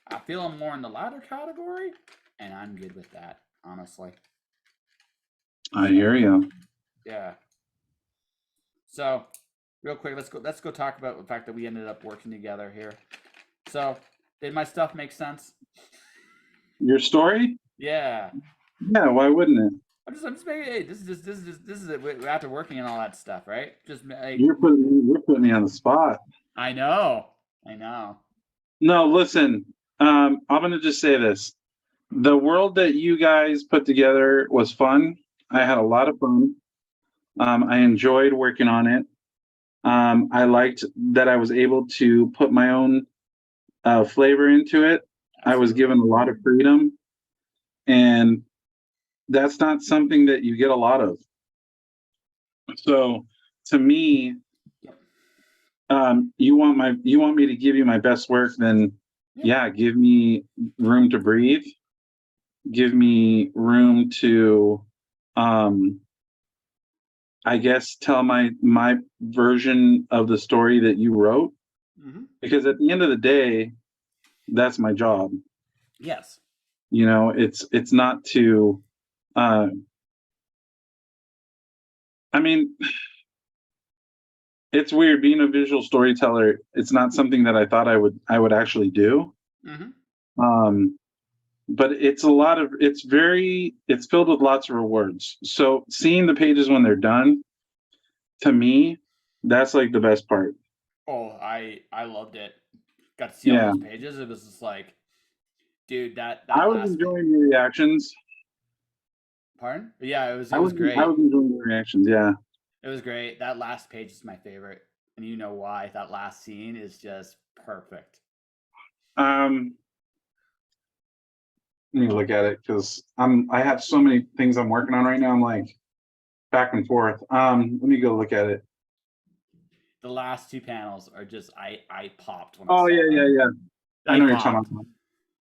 I feel I'm more in the latter category, and I'm good with that, honestly. I hear you. Yeah. So, real quick, let's go talk about the fact that we ended up working together here. So, did my stuff make sense? Your story? Yeah. Yeah. Why wouldn't it? I'm just making. Hey, this is it. After working and all that stuff, right? Just like, You're putting me on the spot. I know. No, listen. I'm gonna just say this: the world that you guys put together was fun. I had a lot of fun. I enjoyed working on it. I liked that I was able to put my own flavor into it. I was given a lot of freedom, and that's not something that you get a lot of. So, to me, you want me to give you my best work, then yeah, give me room to breathe. Give me room to, I guess, tell my version of the story that you wrote. Mm-hmm. Because at the end of the day, that's my job. Yes. It's not to, I mean, it's weird being a visual storyteller. It's not something that I thought I would actually do. Mm-hmm. But it's filled with lots of rewards. So seeing the pages when they're done, to me, that's like the best part. Oh, I loved it. Got to see all those pages. It was just like, dude, that I was enjoying your reactions. Pardon? Yeah, it was great. I was enjoying your reactions. Yeah, it was great. That last page is my favorite, and you know why. That last scene is just perfect. Let me look at it because I have so many things I'm working on right now. I'm like back and forth. Let me go look at it. The last two panels are just I popped when I Oh saw yeah, them. yeah. I I know what you're talking popped. about.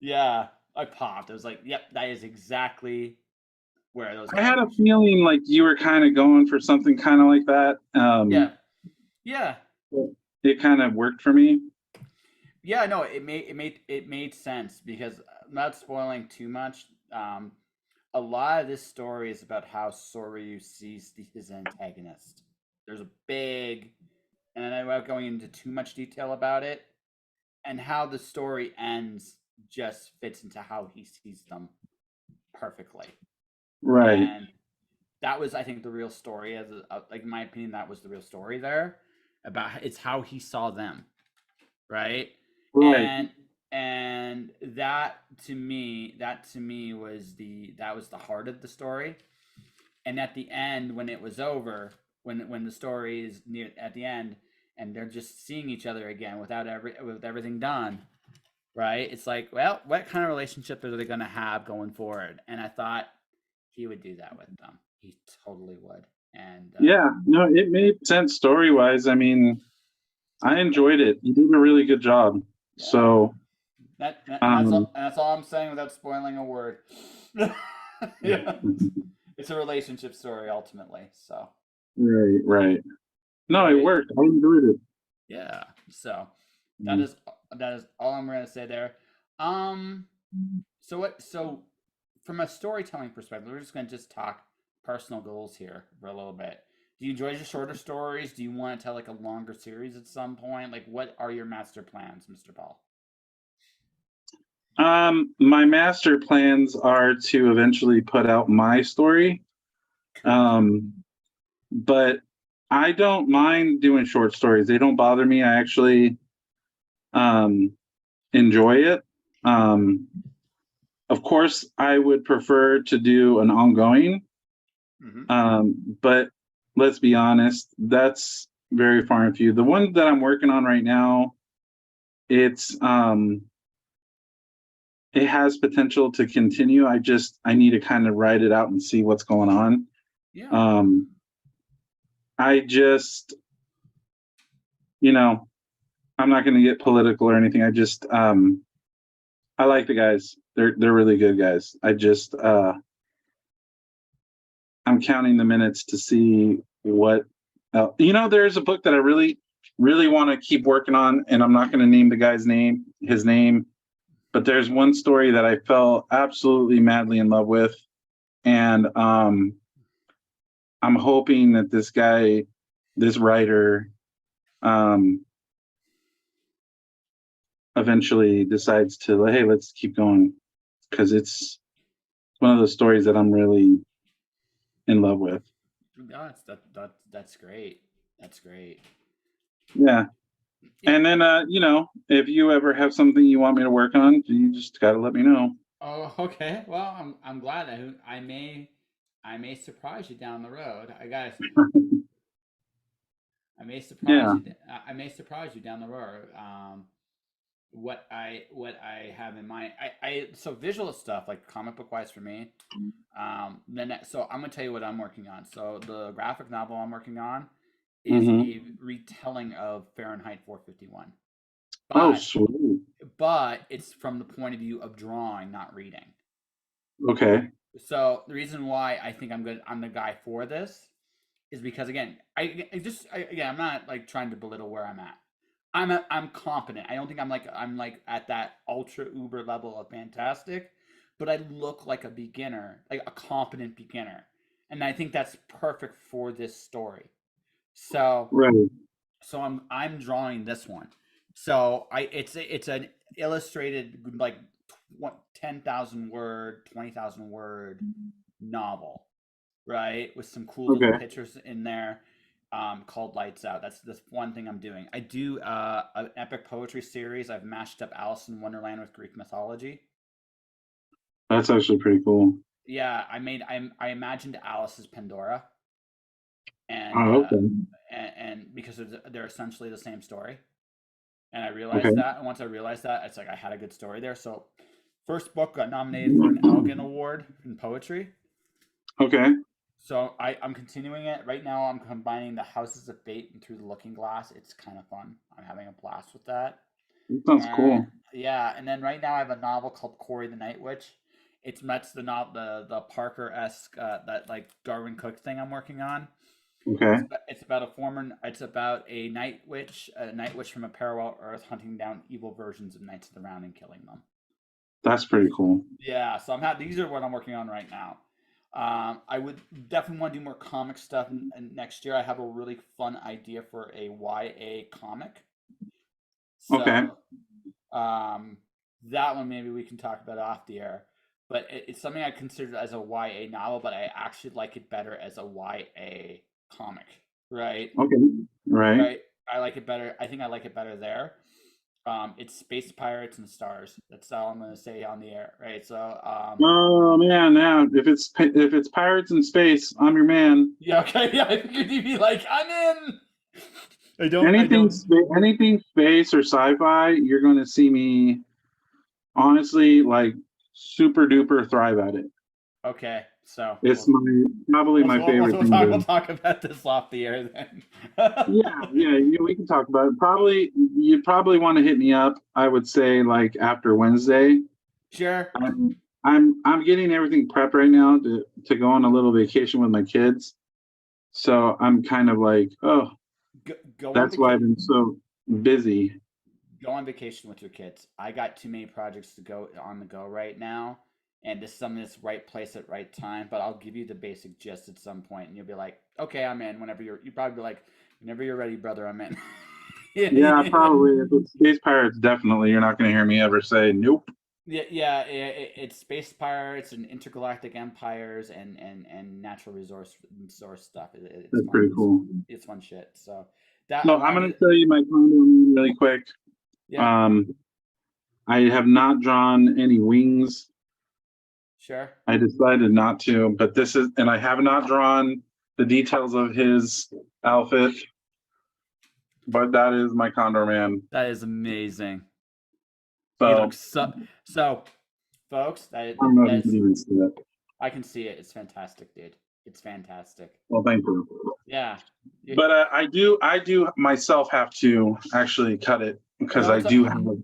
Yeah, I popped. I was like, yep, that is exactly where those I had a characters should be. feeling like you were kind of going for something kind of like that. Yeah, yeah, It kind of worked for me. yeah. No, it made sense because not spoiling too much. A lot of this story is about how Soryu sees his antagonist. There's a big, and I'm not going into too much detail about it, and how the story ends just fits into how he sees them perfectly. Right, And that was, I think, the real story. Like in my opinion, that was the real story there. About it's how he saw them, right? right, And that to me was the heart of the story. And at the end, when it was over, when the story is near at the end, and they're just seeing each other again with everything done, right? It's like, well, what kind of relationship are they going to have going forward? And I thought he would do that with them. He totally would. And yeah. No, it made sense story wise. I mean, I enjoyed it. You did a really good job. yeah, So, and um, that's all I'm saying without spoiling a word. Yeah, it's a relationship story ultimately. So right, right. No, it very, worked. I enjoyed it. yeah. So that Mm. is that is all I'm going to say there. Um, so what? So from a storytelling perspective, we're just going to just talk personal goals here for a little bit. Do you enjoy your shorter stories? Do you want to tell like a longer series at some point? Like, what are your master plans, Mr. Paul? My master plans are to eventually put out my story. Cool. Um, but I don't mind doing short stories. They don't bother me. I actually um enjoy it. Um, of course, I would prefer to do an ongoing. Mm-hmm. But let's be honest, that's very far and few. The one that I'm working on right now, it's it has potential to continue. I need to kind of write it out and see what's going on. Yeah. Um, I just, you know, I'm not going to get political or anything. I like the guys. They're really good guys. I'm counting the minutes to see what. There's a book that I really want to keep working on, and I'm not going to name the guy's name, his name, but there's one story that I fell absolutely madly in love with, and I'm hoping that this writer, um, eventually decides to, hey, let's keep going, because it's one of those stories that I'm really in love with. No, that's great. That's great. Yeah. Yeah. And then, if you ever have something you want me to work on, you just got to let me know. Oh, okay. Well, I'm glad that I may surprise you down the road. Yeah. I may surprise you down the road. What I have in mind. So visual stuff like comic book wise for me. So I'm gonna tell you what I'm working on. So the graphic novel I'm working on is Hmm. a retelling of Fahrenheit 451, Oh, but sweet. it's from the point of view of drawing, not reading. Okay. So the reason why I think I'm the guy for this is because again, I'm not like trying to belittle where I'm at. I'm competent. I don't think I'm like at that ultra uber level of fantastic, but I look like a beginner, like a competent beginner, and I think that's perfect for this story. So Right. I'm drawing this one. So it's an illustrated like 10,000 word, 20,000 word novel, right? With some cool little Okay. pictures in there, called Lights Out. That's the one thing I'm doing. I do an epic poetry series. I've mashed up Alice in Wonderland with Greek mythology. That's actually pretty cool. Yeah, I imagined Alice as Pandora, and Oh, okay. because they're essentially the same story. And I Okay. realized that. And once I realized that, it's like I had a good story there. So First book got nominated for an Elgin Award in poetry. Okay. So I'm continuing it. Right now I'm combining the Houses of Fate and Through the Looking Glass. It's kind of fun. I'm having a blast with that. That sounds cool. Yeah, and then right now I have a novel called Gori the Night Witch. That's the the Parker-esque that like Darwin Cook thing I'm working on. Okay. It's about a night witch from a parallel Earth hunting down evil versions of Knights of the Round and killing them. That's pretty cool. Yeah, so these are what I'm working on right now. I would definitely want to do more comic stuff next year. I have a really fun idea for a YA comic. So, Okay. that one maybe we can talk about off the air. But it's something I consider as a YA novel, but I actually like it better as a YA comic, right? Okay. Right. Right. I like it better. I think I like it better there. It's space pirates and stars. That's all I'm going to say on the air, right? So, Oh man, now if it's pirates in space, I'm your man. yeah, okay, yeah, I figured you'd be like, I'm in. Anything space or sci-fi, you're going to see me honestly like super duper thrive at it. Okay, so It's probably my favorite thing. We'll talk about this off the air then. Yeah, we can talk about it. You'd probably want to hit me up. I would say like after Wednesday. Sure. I'm getting everything prepped right now to go on a little vacation with my kids. So I'm kind of like, oh, that's why I've been so busy. Go on vacation with your kids. I got too many projects to go on the go right now, and this is something that's right place at right time. But I'll give you the basic gist at some point, and you'll be like, okay, I'm in. You probably be like, whenever you're ready, brother, I'm in. Yeah, probably. If it's space pirates, definitely. You're not going to hear me ever say nope. Yeah. It's space pirates and intergalactic empires and natural resource stuff. It's That's fun. pretty cool. It's fun shit. So that. No, I'm going to tell you my condo really quick. Yeah. I have not drawn any wings. Sure. I decided not to, but and I have not drawn the details of his outfit. But that is my Condor Man. That is amazing. So, he looks so folks, I don't know if you can even see it. I can see it. It's fantastic, dude. It's fantastic. Well, thank you. Yeah. But I do myself have to actually cut it because I do have to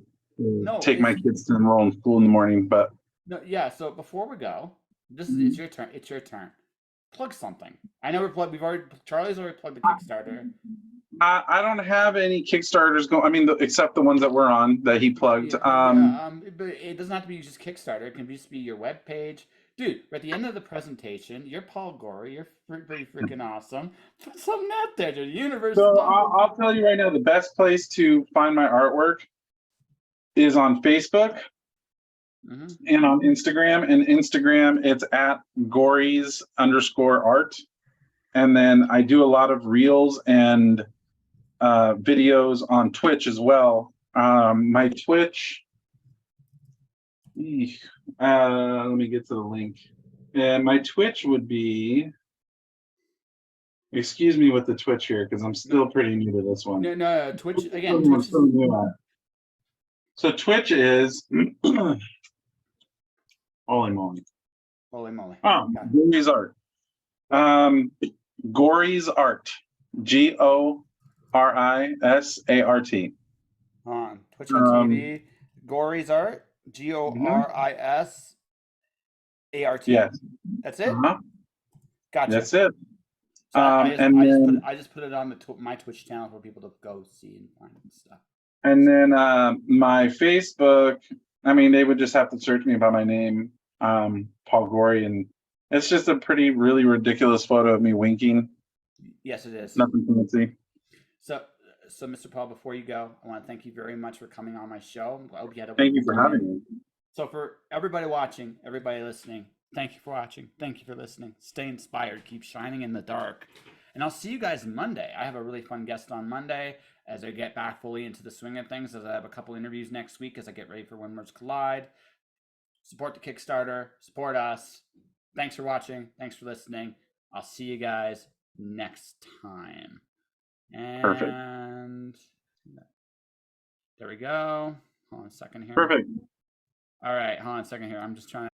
take my kids to enroll in school in the morning. But no, yeah. So before we go, it's your turn. It's your turn. Plug something. I know Charlie's already plugged the Kickstarter. I don't have any Kickstarters going. I mean, except the ones that we're on that he plugged. But it doesn't have to be just Kickstarter. It can just be your webpage. Dude, at the end of the presentation, you're Paul Gori. You're pretty freaking awesome. Put something out there to the universe. So I'll tell you right now, the best place to find my artwork is on Facebook and on Instagram. And Instagram, it's at Gories_art. And then I do a lot of reels and videos on Twitch as well. My Twitch, let me get to the link. And my Twitch would be, excuse me with the Twitch here because I'm still pretty new to this one. No, Twitch again. Twitch is... So Twitch is holy moly. Oh, Gori's art. Gori's art. GORISART. On Twitch on TV. Gori's art. GORISART. Yes. That's it. Gotcha. That's it. So I just put it on my Twitch channel for people to go see and find stuff. And then my Facebook, I mean, they would just have to search me by my name, Paul Gori, and it's just a really ridiculous photo of me winking. Yes, it is. Nothing fancy. So, Mr. Paul, before you go, I want to thank you very much for coming on my show. I hope you had a Thank you for having me. So, for everybody watching, everybody listening, thank you for watching. Thank you for listening. Stay inspired. Keep shining in the dark. And I'll see you guys Monday. I have a really fun guest on Monday as I get back fully into the swing of things, as I have a couple interviews next week as I get ready for When Worlds Collide. Support the Kickstarter. Support us. Thanks for watching. Thanks for listening. I'll see you guys next time. And perfect. There we go. Hold on a second here. Perfect. All right, hold on a second here. I'm just trying.